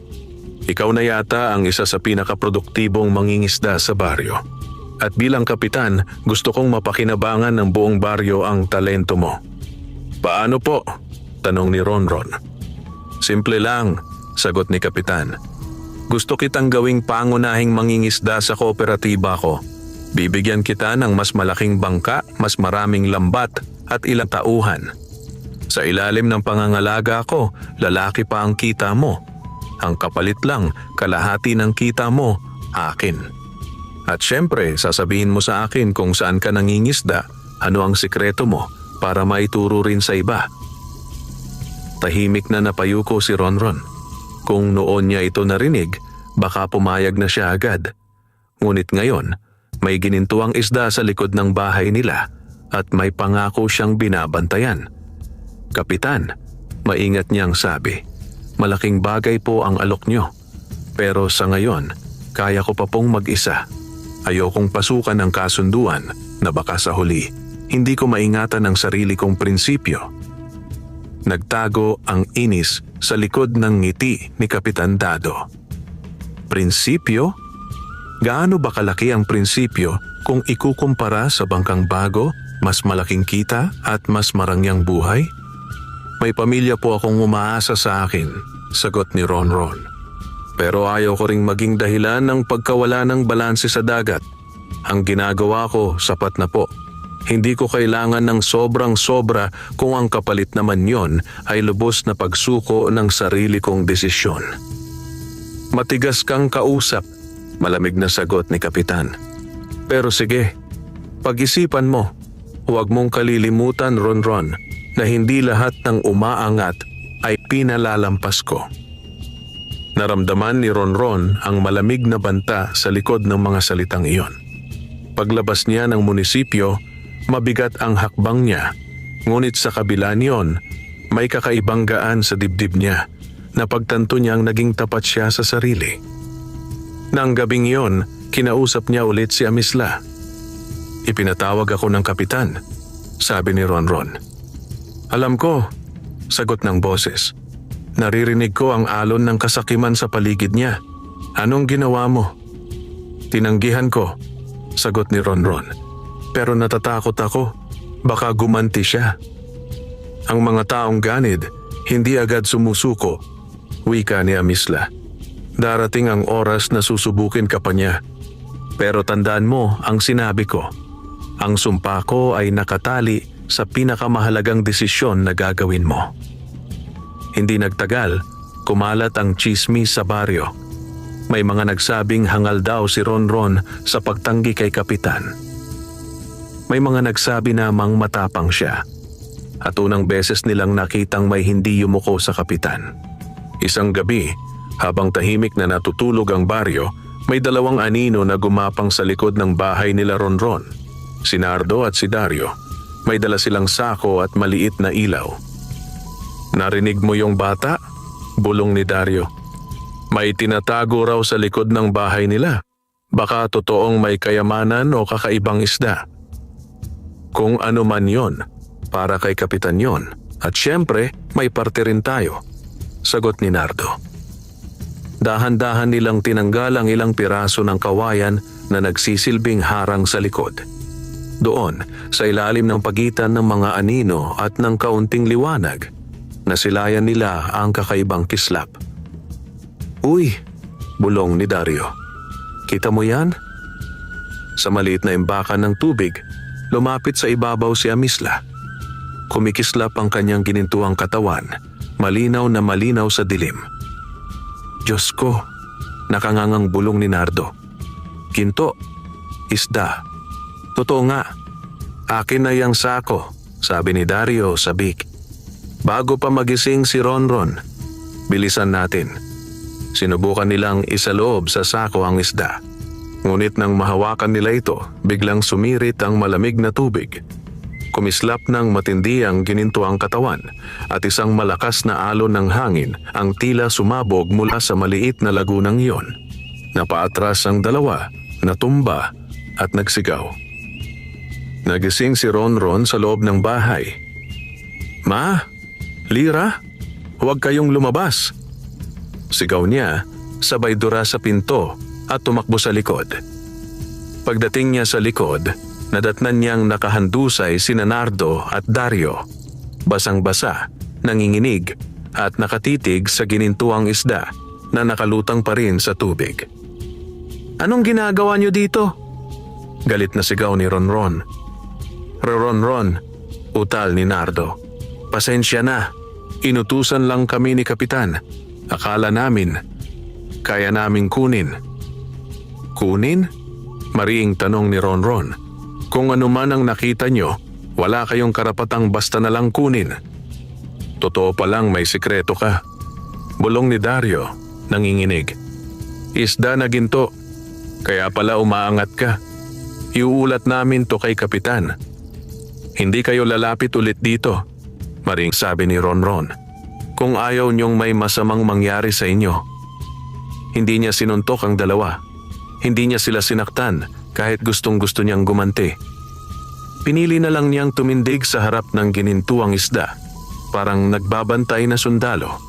Ikaw na yata ang isa sa pinakaproduktibong mangingisda sa baryo. At bilang kapitan, gusto kong mapakinabangan ng buong baryo ang talento mo." "Paano po?" tanong ni Ronron. "Simple lang," sagot ni Kapitan. "Gusto kitang gawing pangunahing mangingisda sa kooperatiba ko. Bibigyan kita ng mas malaking bangka, mas maraming lambat at ilang tauhan. Sa ilalim ng pangangalaga ko, lalaki pa ang kita mo. Ang kapalit lang, kalahati ng kita mo, akin. At syempre, sasabihin mo sa akin kung saan ka nangingisda, ano ang sikreto mo para maituro rin sa iba." Tahimik na napayuko si Ronron. Kung noon niya ito narinig, baka pumayag na siya agad. Ngunit ngayon, may ginintuang isda sa likod ng bahay nila at may pangako siyang binabantayan. "Kapitan," maingat niyang sabi, "malaking bagay po ang alok niyo. Pero sa ngayon, kaya ko pa pong mag-isa. Ayokong pasukan ng kasunduan na baka sa huli, hindi ko maingatan ang sarili kong prinsipyo." Nagtago ang inis sa likod ng ngiti ni Kapitan Dado. Prinsipyo? Gaano ba kalaki ang prinsipyo kung ikukumpara sa bangkang bago, mas malaking kita at mas marangyang buhay? "May pamilya po akong umaasa sa akin," sagot ni Ronron. "Pero ayaw ko ring maging dahilan ng pagkawala ng balanse sa dagat. Ang ginagawa ko sapat na po. Hindi ko kailangan ng sobrang sobra kung ang kapalit naman yon ay lubos na pagsuko ng sarili kong desisyon." "Matigas kang kausap," malamig na sagot ni Kapitan. "Pero sige, pag-isipan mo. Huwag mong kalilimutan, Ronron, na hindi lahat ng umaangat ay pinalalampas ko." Naramdaman ni Ronron ang malamig na banta sa likod ng mga salitang iyon. Paglabas niya ng munisipyo, mabigat ang hakbang niya, ngunit sa kabila niyon, may kakaibang gaan sa dibdib niya na pagtanto niyang naging tapat siya sa sarili. Nang gabing iyon, kinausap niya ulit si Amisla. "Ipinatawag ako ng kapitan," sabi ni Ronron. "Alam ko," sagot ng boses. "Naririnig ko ang alon ng kasakiman sa paligid niya. Anong ginawa mo?" "Tinanggihan ko," sagot ni Ronron. "Pero natatakot ako. Baka gumanti siya." "Ang mga taong ganid, hindi agad sumusuko," wika ni Amisla. "Darating ang oras na susubukin ka pa niya. Pero tandaan mo ang sinabi ko. Ang sumpa ko ay nakatali sa pinakamahalagang desisyon na gagawin mo." Hindi nagtagal, kumalat ang tsismis sa baryo. May mga nagsabing hangal daw si Ronron sa pagtanggi kay Kapitan. May mga nagsabi namang matapang siya. At unang beses nilang nakitang may hindi yumuko sa Kapitan. Isang gabi, habang tahimik na natutulog ang baryo, may dalawang anino na gumapang sa likod ng bahay nila Ronron. Si Nardo at si Dario. May dala silang sako at maliit na ilaw. "Narinig mo yung bata?" bulong ni Dario. "May tinatago raw sa likod ng bahay nila. Baka totoong may kayamanan o kakaibang isda." "Kung ano man yon, para kay Kapitan yon. At syempre, may parte rin tayo," sagot ni Nardo. Dahan-dahan nilang tinanggal ang ilang piraso ng kawayan na nagsisilbing harang sa likod. Doon, sa ilalim ng pagitan ng mga anino at ng kaunting liwanag, nasilayan nila ang kakaibang kislap. "Uy!" bulong ni Dario. "Kita mo yan?" Sa maliit na imbakan ng tubig, lumapit sa ibabaw si Amisla. Kumikislap ang kanyang ginintuang katawan, malinaw na malinaw sa dilim. "Diyos ko!" nakangangang bulong ni Nardo. "Ginto, isda. Totoo nga, akin na yang sako," sabi ni Dario sabik. Bago pa magising si Ronron, bilisan natin. Sinubukan nilang isaloob sa sako ang isda. Ngunit nang mahawakan nila ito, biglang sumirit ang malamig na tubig. Kumislap ng matindi ang ginintuang katawan at isang malakas na alon ng hangin ang tila sumabog mula sa maliit na lagunang iyon. Napaatras ang dalawa, natumba at nagsigaw. Nagising si Ronron sa loob ng bahay. "Ma, Lira, huwag kayong lumabas!" Sigaw niya, sabay dura sa pinto at tumakbo sa likod. Pagdating niya sa likod, nadatnan niyang nakahandusay sina Nardo at Dario. Basang-basa, nanginginig at nakatitig sa ginintuang isda na nakalutang pa rin sa tubig. "Anong ginagawa niyo dito?" Galit na sigaw ni Ronron. "Ronron," utal ni Nardo. "Pasensya na, inutusan lang kami ni Kapitan. Akala namin, kaya naming kunin." "Kunin?" mariing tanong ni Ronron. "Kung ano man ang nakita nyo, wala kayong karapatang basta na lang kunin." Totoo palang may sikreto ka. Bulong ni Dario, nanginginig. Isda na ginto, kaya pala umaangat ka. Iuulat namin to kay Kapitan. Hindi kayo lalapit ulit dito, maring sabi ni Ronron. Kung ayaw niyong may masamang mangyari sa inyo. Hindi niya sinuntok ang dalawa. Hindi niya sila sinaktan kahit gustong-gusto niyang gumanti. Pinili na lang niyang tumindig sa harap ng ginintuang isda, parang nagbabantay na sundalo.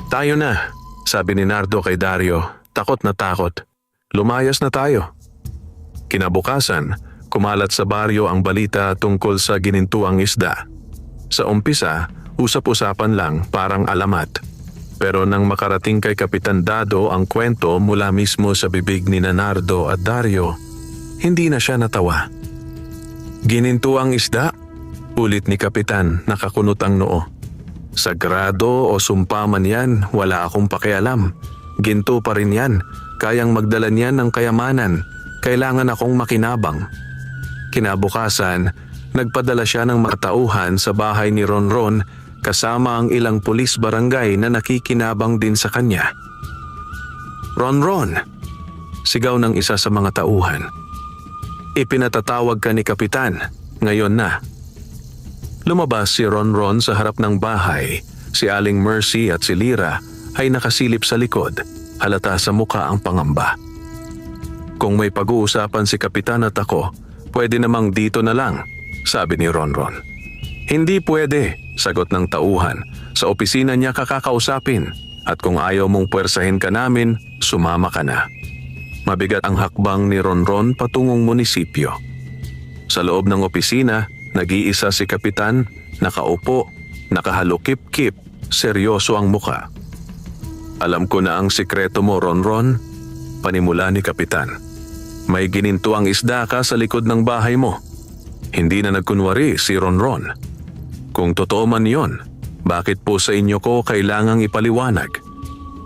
Tayo na, sabi ni Nardo kay Dario, takot na takot. Lumayas na tayo. Kinabukasan, kumalat sa baryo ang balita tungkol sa ginintuang isda. Sa umpisa, usap-usapan lang parang alamat. Pero nang makarating kay Kapitan Dado ang kwento mula mismo sa bibig ni Nardo at Dario, hindi na siya natawa. Ginintuang isda? Ulit ni Kapitan, nakakunot ang noo. Sagrado o sumpa man yan, wala akong pakialam. Ginto pa rin yan, kayang magdala niyan ng kayamanan. Kailangan akong makinabang. Kinabukasan, nagpadala siya ng mga tauhan sa bahay ni Ronron kasama ang ilang pulis barangay na nakikinabang din sa kanya. Ronron! Sigaw ng isa sa mga tauhan. Ipinatatawag ka ni Kapitan, ngayon na. Lumabas si Ronron sa harap ng bahay. Si Aling Mercy at si Lira ay nakasilip sa likod, halata sa muka ang pangamba. Kung may pag-uusapan si Kapitan at ako, pwede namang dito na lang, sabi ni Ronron. Hindi pwede, sagot ng tauhan. Sa opisina niya kakakausapin at kung ayaw mong puwersahin ka namin, sumama ka na. Mabigat ang hakbang ni Ronron patungong munisipyo. Sa loob ng opisina, nag-iisa si Kapitan, nakaupo, nakahalukip-kip, seryoso ang muka. Alam ko na ang sikreto mo, Ronron, panimula ni Kapitan. May ginintuang isda ka sa likod ng bahay mo. Hindi na nagkunwari si Ronron. Kung totoo man yon, bakit po sa inyo ko kailangang ipaliwanag?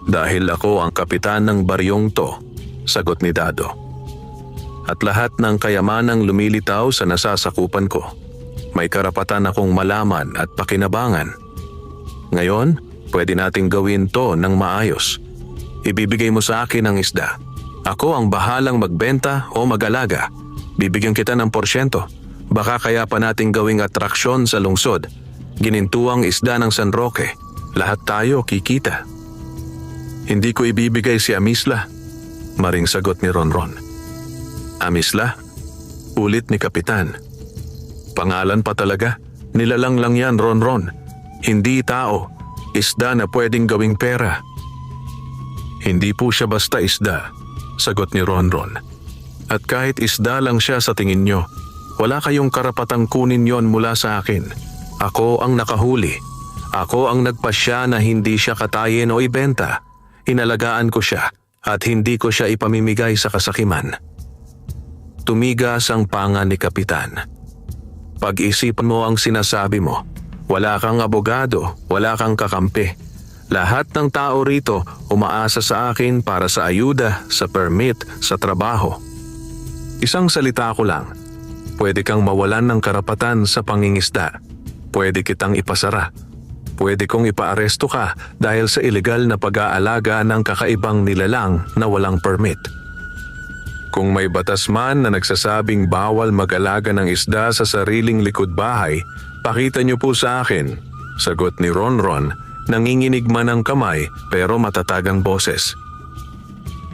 Dahil ako ang kapitan ng baryong to, sagot ni Dado. At lahat ng kayamanang lumilitaw sa nasasakupan ko. May karapatan akong malaman at pakinabangan. Ngayon, pwede nating gawin to ng maayos. Ibibigay mo sa akin ang isda. Ako ang bahalang magbenta o mag-alaga. Bibigyan kita ng porsyento. Baka kaya pa nating gawing atraksyon sa lungsod. Ginintuang isda ng San Roque. Lahat tayo kikita. Hindi ko ibibigay si Amisla, maring sagot ni Ronron. Amisla? Ulit ni Kapitan. Pangalan pa talaga? Nilalang lang yan, Ronron. Hindi tao. Isda na pwedeng gawing pera. Hindi po siya basta isda, sagot ni Ronron. At kahit isda lang siya sa tingin nyo, wala kayong karapatang kunin yon mula sa akin. Ako ang nakahuli. Ako ang nagpasya na hindi siya katayin o ibenta. Inalagaan ko siya at hindi ko siya ipamimigay sa kasakiman. Tumigas ang panga ni Kapitan. Pag-isipan mo ang sinasabi mo. Wala kang abogado, wala kang kakampi. Lahat ng tao rito umaasa sa akin para sa ayuda, sa permit, sa trabaho. Isang salita ko lang. Pwede kang mawalan ng karapatan sa pangingisda. Pwede kitang ipasara. Pwede kong ipaaresto ka dahil sa ilegal na pag-aalaga ng kakaibang nilalang na walang permit. Kung may batas man na nagsasabing bawal mag-alaga ng isda sa sariling likod bahay, pakita niyo po sa akin, sagot ni Ronron. Nanginginig man ang kamay pero matatagang boses.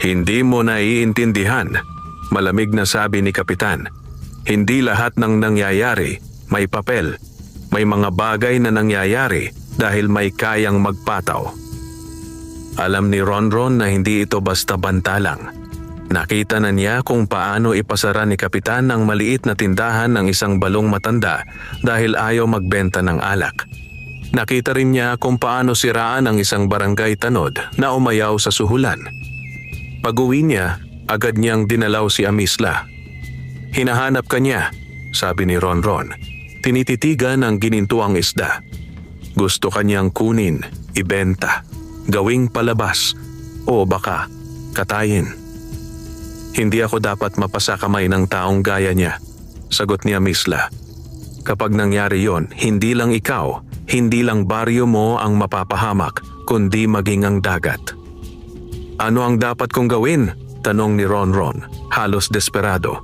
Hindi mo naiintindihan, malamig na sabi ni Kapitan. Hindi lahat ng nangyayari may papel. May mga bagay na nangyayari dahil may kayang magpataw. Alam ni Ronron na hindi ito basta banta lang. Nakita na niya kung paano ipasara ni Kapitan ang maliit na tindahan ng isang balong matanda dahil ayaw magbenta ng alak. Nakita rin niya kung paano siraan ang isang barangay tanod na umayaw sa suhulan. Pag-uwi niya, agad niyang dinalaw si Amisla. Hinahanap ka niya, sabi ni Ronron. Tinititigan ang ginintuang isda. Gusto kanyang kunin, ibenta, gawing palabas, o baka katayin. Hindi ako dapat mapasakamay ng taong gaya niya, sagot ni Amisla. Kapag nangyari yon, hindi lang ikaw, Hindi lang baryo mo ang mapapahamak, kundi maging ang dagat. Ano ang dapat kong gawin? Tanong ni Ronron, halos desperado.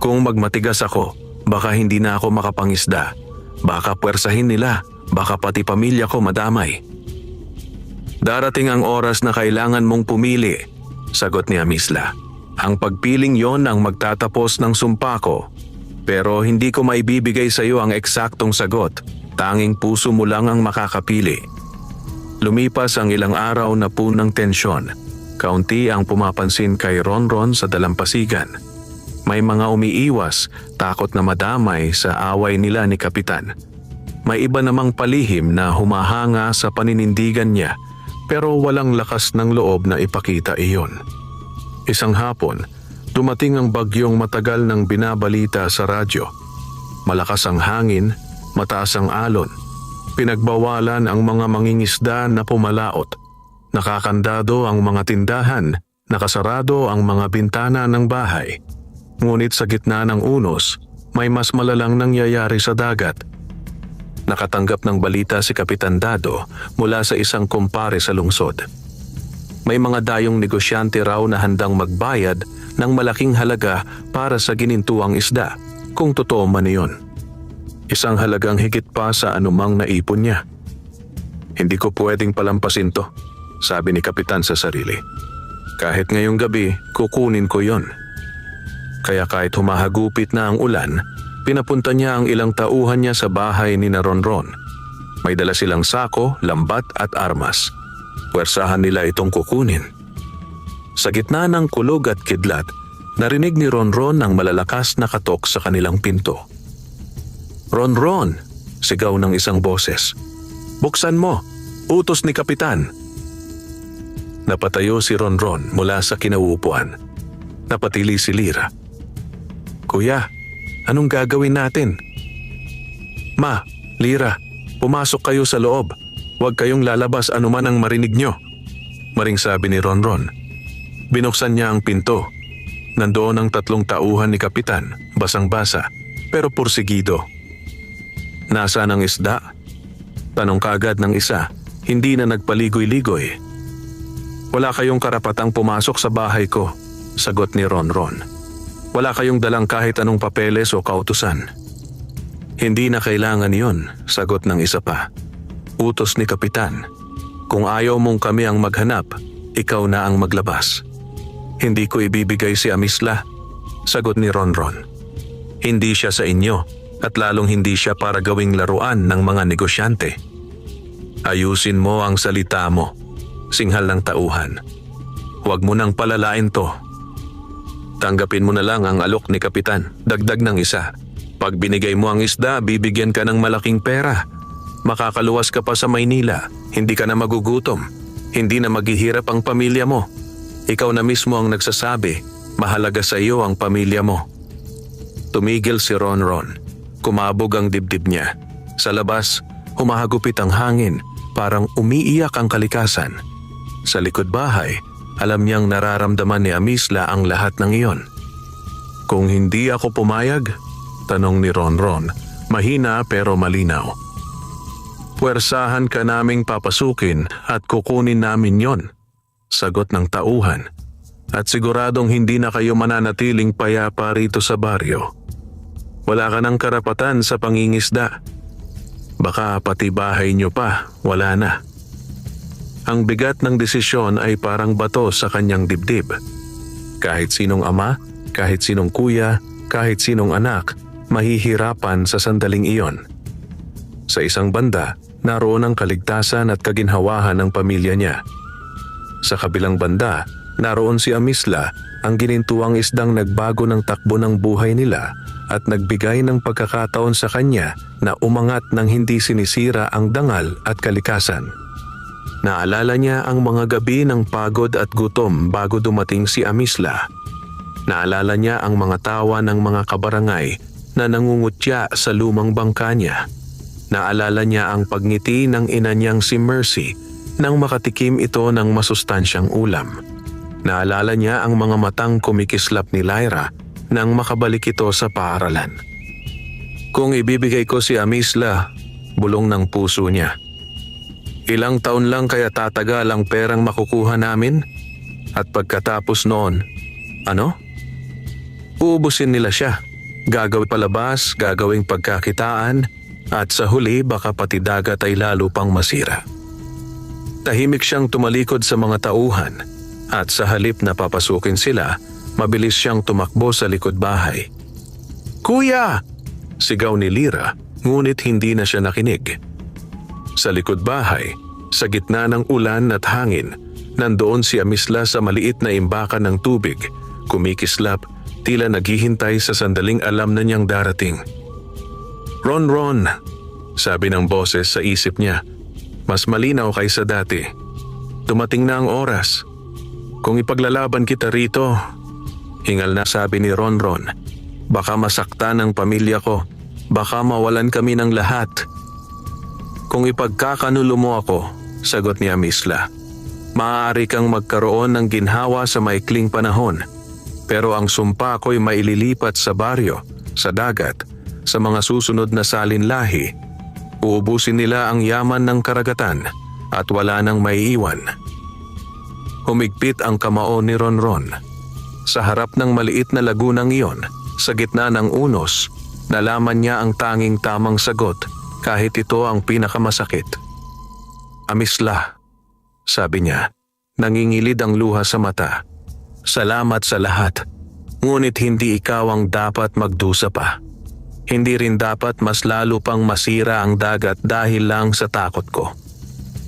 Kung magmatigas ako, baka hindi na ako makapangisda. Baka puwersahin nila, baka pati pamilya ko madamay. Darating ang oras na kailangan mong pumili, sagot ni Amisla. Ang pagpiling yon ang magtatapos ng sumpa ko. Pero hindi ko maibibigay sa iyo ang eksaktong sagot. Tanging puso mo lang ang makakapili. Lumipas ang ilang araw na punang tensyon. Kaunti ang pumapansin kay Ronron sa dalampasigan. May mga umiiwas, takot na madamay sa away nila ni Kapitan. May iba namang palihim na humahanga sa paninindigan niya, pero walang lakas ng loob na ipakita iyon. Isang hapon, dumating ang bagyong matagal nang binabalita sa radyo. Malakas ang hangin, mataas ang alon. Pinagbawalan ang mga mangingisda na pumalaot. Nakakandado ang mga tindahan, nakasarado ang mga bintana ng bahay. Ngunit sa gitna ng unos, may mas malalang nangyayari sa dagat. Nakatanggap ng balita si Kapitan Dado mula sa isang kumpare sa lungsod. May mga dayong negosyante raw na handang magbayad ng malaking halaga para sa ginintuang isda, kung totoo man iyon. Isang halagang higit pa sa anumang naipon niya. Hindi ko pwedeng palampasin to, sabi ni Kapitan sa sarili. Kahit ngayong gabi, kukunin ko yon. Kaya kahit humahagupit na ang ulan, pinapunta niya ang ilang tauhan niya sa bahay ni Ronron. May dala silang sako, lambat at armas. Puwersahan nila itong kukunin. Sa gitna ng kulog at kidlat, narinig ni Ronron ang malalakas na katok sa kanilang pinto. "Ronron!" sigaw ng isang boses. "Buksan mo! Utos ni Kapitan!" Napatayo si Ronron mula sa kinauupuan. Napatili si Lira. "Kuya, anong gagawin natin?" "Ma, Lira, pumasok kayo sa loob. Huwag kayong lalabas anuman ang marinig nyo," maring sabi ni Ronron. Binuksan niya ang pinto. Nandoon ang 3 tauhan ni Kapitan, basang-basa, pero pursigido. "Nasaan ang isda?" Tanong kagad ng isa, hindi na nagpaligoy-ligoy. "Wala kayong karapatang pumasok sa bahay ko," sagot ni Ronron. "Wala kayong dalang kahit anong papeles o kautusan." "Hindi na kailangan yon," sagot ng isa pa. "Utos ni Kapitan. Kung ayaw mong kami ang maghanap, ikaw na ang maglabas." "Hindi ko ibibigay si Amisla," sagot ni Ronron. "Hindi siya sa inyo at lalong hindi siya para gawing laruan ng mga negosyante." "Ayusin mo ang salita mo," singhal ng tauhan. "Huwag mo nang palalain to." "Tanggapin mo na lang ang alok ni Kapitan," dagdag ng isa. "Pag binigay mo ang isda, bibigyan ka ng malaking pera. Makakaluwas ka pa sa Maynila, hindi ka na magugutom, hindi na maghihirap ang pamilya mo. Ikaw na mismo ang nagsasabi, mahalaga sa iyo ang pamilya mo." Tumigil si Ronron. Kumabog ang dibdib niya. Sa labas, humahagupit ang hangin, parang umiiyak ang kalikasan. Sa likod bahay, alam niyang nararamdaman ni Amisla ang lahat ng iyon. "Kung hindi ako pumayag?" tanong ni Ronron, mahina pero malinaw. "Puwersahan ka naming papasukin at kukunin namin yon," sagot ng tauhan. "At siguradong hindi na kayo mananatiling payapa rito sa baryo. Wala ka ng karapatan sa pangingisda. Baka pati bahay niyo pa, wala na." Ang bigat ng desisyon ay parang bato sa kanyang dibdib. Kahit sinong ama, kahit sinong kuya, kahit sinong anak, mahihirapan sa sandaling iyon. Sa isang banda, naroon ang kaligtasan at kaginhawahan ng pamilya niya. Sa kabilang banda, naroon si Amisla, ang ginintuang isdang nagbago ng takbo ng buhay nila at nagbigay ng pagkakataon sa kanya na umangat nang hindi sinisira ang dangal at kalikasan. Naalala niya ang mga gabi ng pagod at gutom bago dumating si Amisla. Naalala niya ang mga tawa ng mga kabarangay na nangungutya sa lumang bangka niya. Naalala niya ang pagngiti ng ina niyang si Mercy nang makatikim ito ng masustansyang ulam. Naalala niya ang mga matang kumikislap ni Lyra nang makabalik ito sa paaralan. "Kung ibibigay ko si Amisla, bulong ng puso niya. Ilang taon lang kaya tatagal ang perang makukuha namin? At pagkatapos noon, ano? Uubusin nila siya. Gagawin palabas, gagawing pagkakitaan, at sa huli baka pati dagat ay lalo pang masira. Tahimik siyang tumalikod sa mga tauhan at sa halip na papasukin sila, mabilis siyang tumakbo sa likod bahay. "Kuya!" sigaw ni Lyra, ngunit hindi na siya nakinig. Sa likod bahay, sa gitna ng ulan at hangin, nandoon si Amisla sa maliit na imbakan ng tubig, kumikislap, tila naghihintay sa sandaling alam na niyang darating. "Ron," sabi ng boses sa isip niya, mas malinaw kaysa dati. "Dumating na ang oras. Kung ipaglalaban kita rito," hingal na sabi ni Ron, "baka masaktan ang pamilya ko, baka mawalan kami ng lahat." "Kung ipagkakanulo mo ako," sagot ni Amisla, "maaari kang magkaroon ng ginhawa sa maikling panahon. Pero ang sumpa ko'y maililipat sa baryo, sa dagat, sa mga susunod na salinlahi. Uubusin nila ang yaman ng karagatan at wala nang maiiwan." Humigpit ang kamao ni Ron. Sa harap ng maliit na lagunang iyon, sa gitna ng unos, nalaman niya ang tanging tamang sagot kahit ito ang pinakamasakit. "Amisla," sabi niya, nangingilid ang luha sa mata. "Salamat sa lahat. Ngunit hindi ikaw ang dapat magdusa pa. Hindi rin dapat mas lalo pang masira ang dagat dahil lang sa takot ko.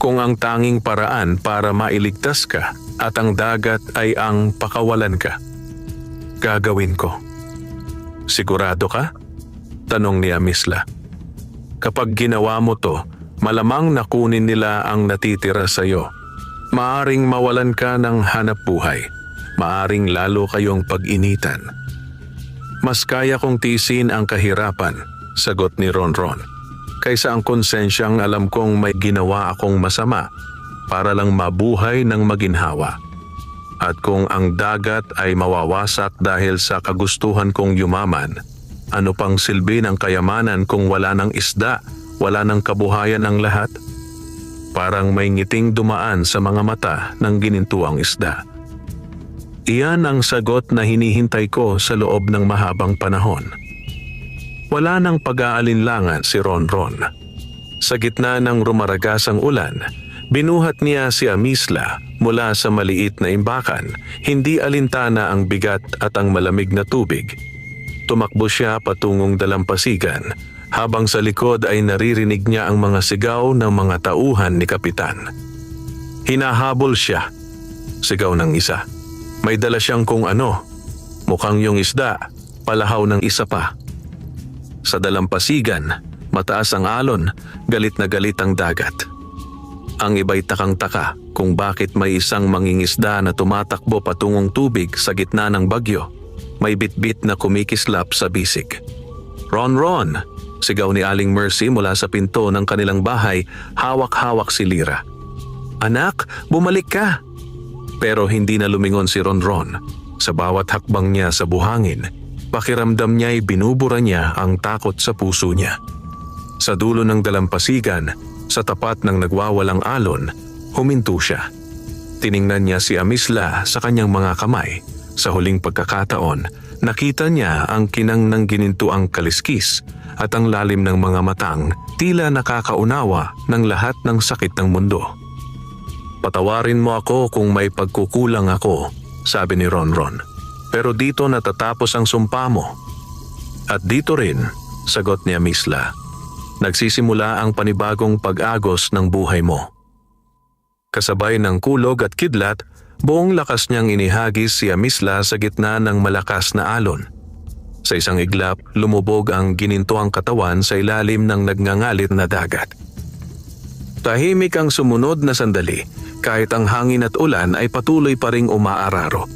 Kung ang tanging paraan para mailigtas ka at ang dagat ay ang pakawalan ka, gagawin ko." "Sigurado ka?" tanong ni Amisla. "Kapag ginawa mo to, malamang nakunin nila ang natitira sa iyo. Maaring mawalan ka ng hanap buhay. Maaring lalo kayong pag-initan." "Mas kaya kong tiisin ang kahirapan," sagot ni Ron, "kaysa ang konsensyang alam kong may ginawa akong masama para lang mabuhay ng maginhawa. At kung ang dagat ay mawawasak dahil sa kagustuhan kong yumaman, ano pang silbi ng kayamanan kung wala ng isda, wala ng kabuhayan ang lahat?" Parang may ngiting dumaan sa mga mata ng ginintuang isda. Iyan ang sagot na hinihintay ko sa loob ng mahabang panahon. Wala nang pag-aalinlangan si Ron. Sa gitna ng rumaragasang ulan, binuhat niya si Amisla mula sa maliit na imbakan, hindi alintana ang bigat at ang malamig na tubig. Tumakbo siya patungong dalampasigan, habang sa likod ay naririnig niya ang mga sigaw ng mga tauhan ni Kapitan. "Hinahabol siya," sigaw ng isa. "May dala siyang kung ano, mukhang yung isda, palahaw ng isa pa." Sa dalampasigan, mataas ang alon, galit na galit ang dagat. Ang iba'y takang-taka kung bakit may isang mangingisda na tumatakbo patungong tubig sa gitna ng bagyo. May bitbit na kumikislap sa bisig. Ron," sigaw ni Aling Mercy mula sa pinto ng kanilang bahay, hawak-hawak si Lyra. "Anak, bumalik ka!" Pero hindi na lumingon si Ron. Sa bawat hakbang niya sa buhangin, pakiramdam niya'y binubura niya ang takot sa puso niya. Sa dulo ng dalampasigan, sa tapat ng nagwawalang alon, huminto siya. Tiningnan niya si Amisla sa kanyang mga kamay. Sa huling pagkakataon, nakita niya ang kinang ng ginintuang kaliskis at ang lalim ng mga matang, tila nakakaunawa ng lahat ng sakit ng mundo. "Patawarin mo ako kung may pagkukulang ako," sabi ni Ron. "Pero dito natatapos ang sumpa mo." "At dito rin," sagot ni Amisla, "nagsisimula ang panibagong pag-agos ng buhay mo." Kasabay ng kulog at kidlat, buong lakas niyang inihagis si Amisla sa gitna ng malakas na alon. Sa isang iglap, lumubog ang ginintuang katawan sa ilalim ng nagngangalit na dagat. Tahimik ang sumunod na sandali, kahit ang hangin at ulan ay patuloy pa ring umaararo.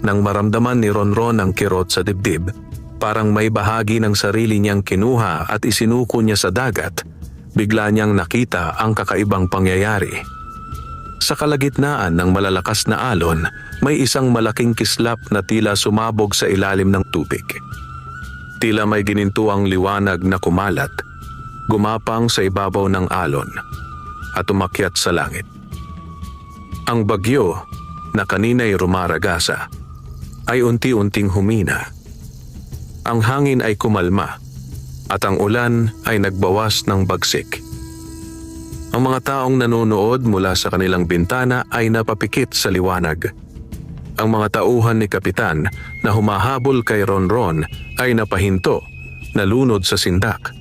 Nang maramdaman ni Ron ang kirot sa dibdib, parang may bahagi ng sarili niyang kinuha at isinuko niya sa dagat, bigla niyang nakita ang kakaibang pangyayari. Sa kalagitnaan ng malalakas na alon, may isang malaking kislap na tila sumabog sa ilalim ng tubig. Tila may ginintuang liwanag na kumalat. gumapang sa ibabaw ng alon at umakyat sa langit. Ang bagyo na kanina'y rumaragasa ay unti-unting humina. Ang hangin ay kumalma at ang ulan ay nagbawas ng bagsik. Ang mga taong nanonood mula sa kanilang bintana ay napapikit sa liwanag. Ang mga tauhan ni Kapitan na humahabol kay Ronron ay napahinto, nalunod sa sindak.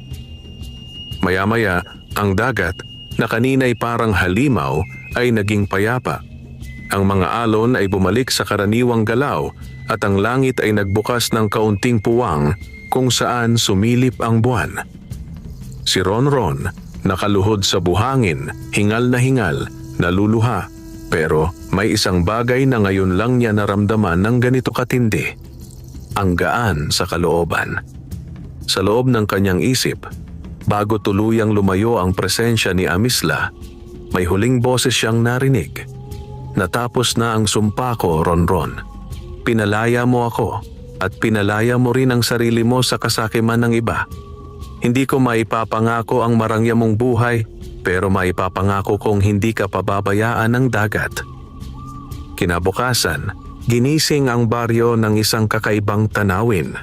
Maya-maya, ang dagat na kanina'y parang halimaw ay naging payapa. Ang mga alon ay bumalik sa karaniwang galaw at ang langit ay nagbukas ng kaunting puwang kung saan sumilip ang buwan. Si Ronron, nakaluhod sa buhangin, hingal, naluluha, pero may isang bagay na ngayon lang niya naramdaman ng ganito katindi. Ang gaan sa kalooban. Sa loob ng kanyang isip, bago tuluyang lumayo ang presensya ni Amisla, may huling boses siyang narinig. Natapos na ang sumpa ko, Ronron. Pinalaya mo ako at pinalaya mo rin ang sarili mo sa kasakiman ng iba. Hindi ko maipapangako ang marangya mong buhay, pero maipapangako kong hindi ka pababayaan ng dagat. Kinabukasan, ginising ang baryo ng isang kakaibang tanawin.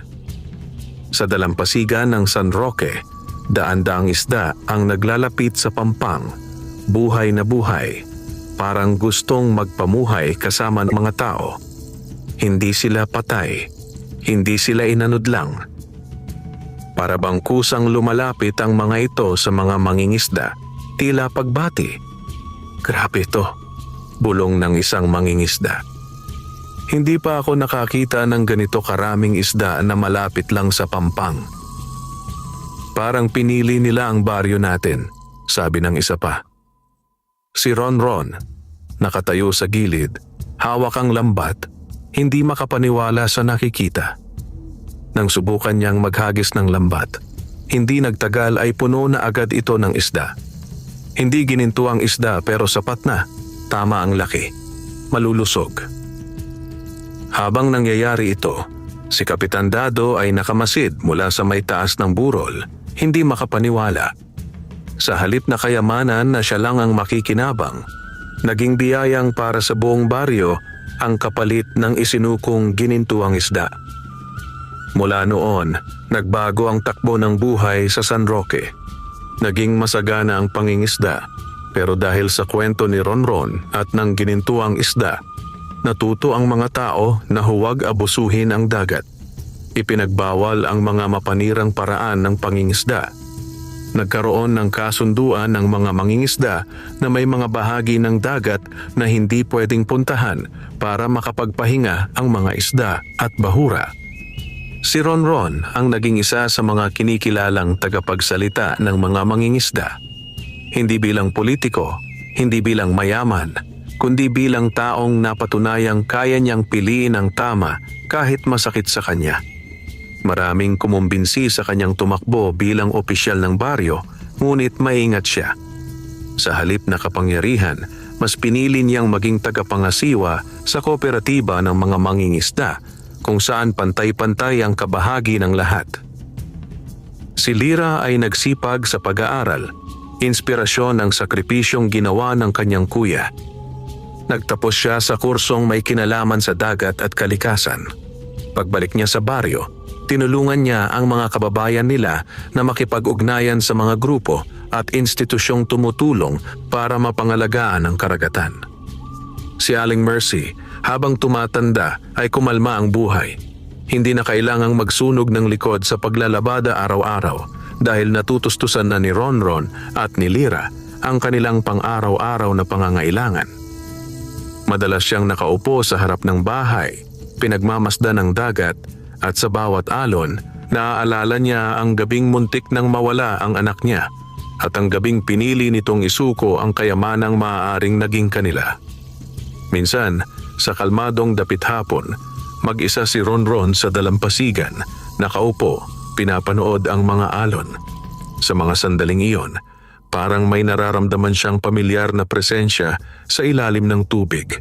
Sa dalampasigan ng San Roque, daan-daang isda ang naglalapit sa pampang, buhay na buhay, parang gustong magpamuhay kasama ng mga tao. Hindi sila patay, hindi sila inanudlang. Para bang kusang lumalapit ang mga ito sa mga mangingisda, tila pagbati. Grabe ito, bulong ng isang mangingisda. Hindi pa ako nakakita ng ganito karaming isda na malapit lang sa pampang. Parang pinili nila ang baryo natin, sabi ng isa pa. Si Ronron, nakatayo sa gilid, hawak ang lambat, hindi makapaniwala sa nakikita. Nang subukan niyang maghagis ng lambat, hindi nagtagal ay puno na agad ito ng isda. Hindi gininto ang isda pero sapat na, tama ang laki, malulusog. Habang nangyayari ito, si Kapitan Dado ay nakamasid mula sa may taas ng burol, hindi makapaniwala. Sa halip na kayamanan na siya lang ang makikinabang, naging biyayang para sa buong baryo ang kapalit ng isinukong ginintuang isda. Mula noon, nagbago ang takbo ng buhay sa San Roque. Naging masagana ang pangingisda, pero dahil sa kwento ni Ronron at ng ginintuang isda, natuto ang mga tao na huwag abusuhin ang dagat. Ipinagbawal ang mga mapanirang paraan ng pangingisda. Nagkaroon ng kasunduan ng mga mangingisda na may mga bahagi ng dagat na hindi pwedeng puntahan para makapagpahinga ang mga isda at bahura. Si Ronron ang naging isa sa mga kinikilalang tagapagsalita ng mga mangingisda. Hindi bilang politiko, hindi bilang mayaman, kundi bilang taong napatunayang kaya niyang piliin ang tama kahit masakit sa kanya. Maraming kumumbinsi sa kanyang tumakbo bilang opisyal ng baryo, ngunit maingat siya. Sa halip na kapangyarihan, mas pinili niyang maging tagapangasiwa sa kooperatiba ng mga mangingisda, kung saan pantay-pantay ang kabahagi ng lahat. Si Lira ay nagsipag sa pag-aaral, inspirasyon ng sakripisyong ginawa ng kanyang kuya. Nagtapos siya sa kursong may kinalaman sa dagat at kalikasan. Pagbalik niya sa baryo, tinulungan niya ang mga kababayan nila na makipag-ugnayan sa mga grupo at institusyong tumutulong para mapangalagaan ang karagatan. Si Aling Mercy, habang tumatanda ay kumalma ang buhay. Hindi na kailangang magsunog ng likod sa paglalabada araw-araw dahil natutustusan na ni Ronron at ni Lira ang kanilang pang-araw-araw na pangangailangan. Madalas siyang nakaupo sa harap ng bahay, pinagmamasdan ng dagat at sa bawat alon, naaalala niya ang gabing muntik nang mawala ang anak niya at ang gabing pinili nitong isuko ang kayamanang maaaring naging kanila. Minsan, sa kalmadong dapit hapon, mag-isa si Ronron sa dalampasigan, nakaupo, pinapanood ang mga alon. Sa mga sandaling iyon, parang may nararamdaman siyang pamilyar na presensya sa ilalim ng tubig.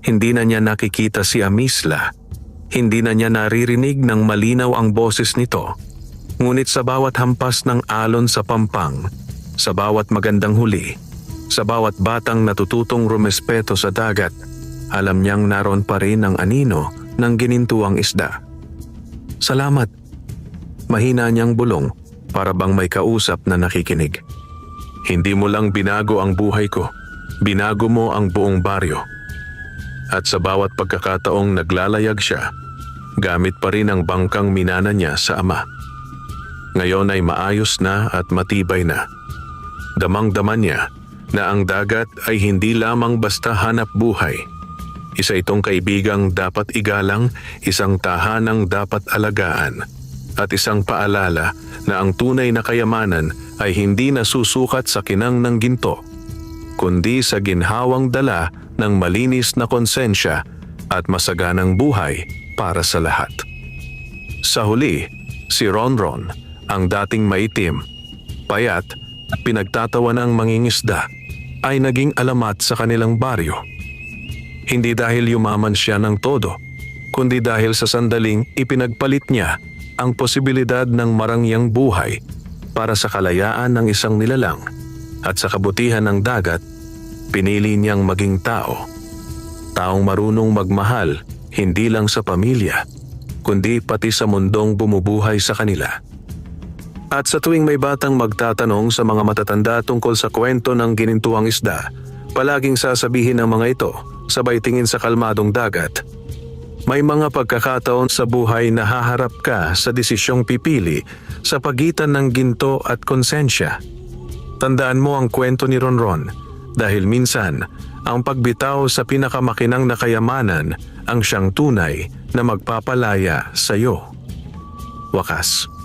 Hindi na niya nakikita si Amisla. Hindi na niya naririnig ng malinaw ang boses nito. Ngunit sa bawat hampas ng alon sa pampang, sa bawat magandang huli, sa bawat batang natututong rumespeto sa dagat, alam niyang naroon pa rin ang anino ng ginintuang isda. Salamat. Mahina niyang bulong para bang may kausap na nakikinig. Hindi mo lang binago ang buhay ko, binago mo ang buong baryo. At sa bawat pagkakataong naglalayag siya, gamit pa rin ang bangkang minana niya sa ama. Ngayon ay maayos na at matibay na. Damang-dama niya na ang dagat ay hindi lamang basta hanap buhay. Isa itong kaibigang dapat igalang, isang tahanang dapat alagaan, at isang paalala na ang tunay na kayamanan ay hindi nasusukat sa kinang ng ginto, kundi sa ginhawang dala ng malinis na konsensya at masaganang buhay para sa lahat. Sa huli, si Ronron, ang dating maitim, payat at pinagtatawa ng mangingisda, ay naging alamat sa kanilang baryo. Hindi dahil yumaman siya ng todo, kundi dahil sa sandaling ipinagpalit niya ang posibilidad ng marangyang buhay para sa kalayaan ng isang nilalang, at sa kabutihan ng dagat, pinili niyang maging tao. Taong marunong magmahal hindi lang sa pamilya, kundi pati sa mundong bumubuhay sa kanila. At sa tuwing may batang magtatanong sa mga matatanda tungkol sa kwento ng ginintuang isda, palaging sasabihin ng mga ito, sabay tingin sa kalmadong dagat. May mga pagkakataon sa buhay na haharap ka sa desisyong pipili sa pagitan ng ginto at konsensya. Tandaan mo ang kwento ni Ronron, dahil minsan ang pagbitaw sa pinakamakinang na kayamanan ang siyang tunay na magpapalaya sa iyo. Wakas.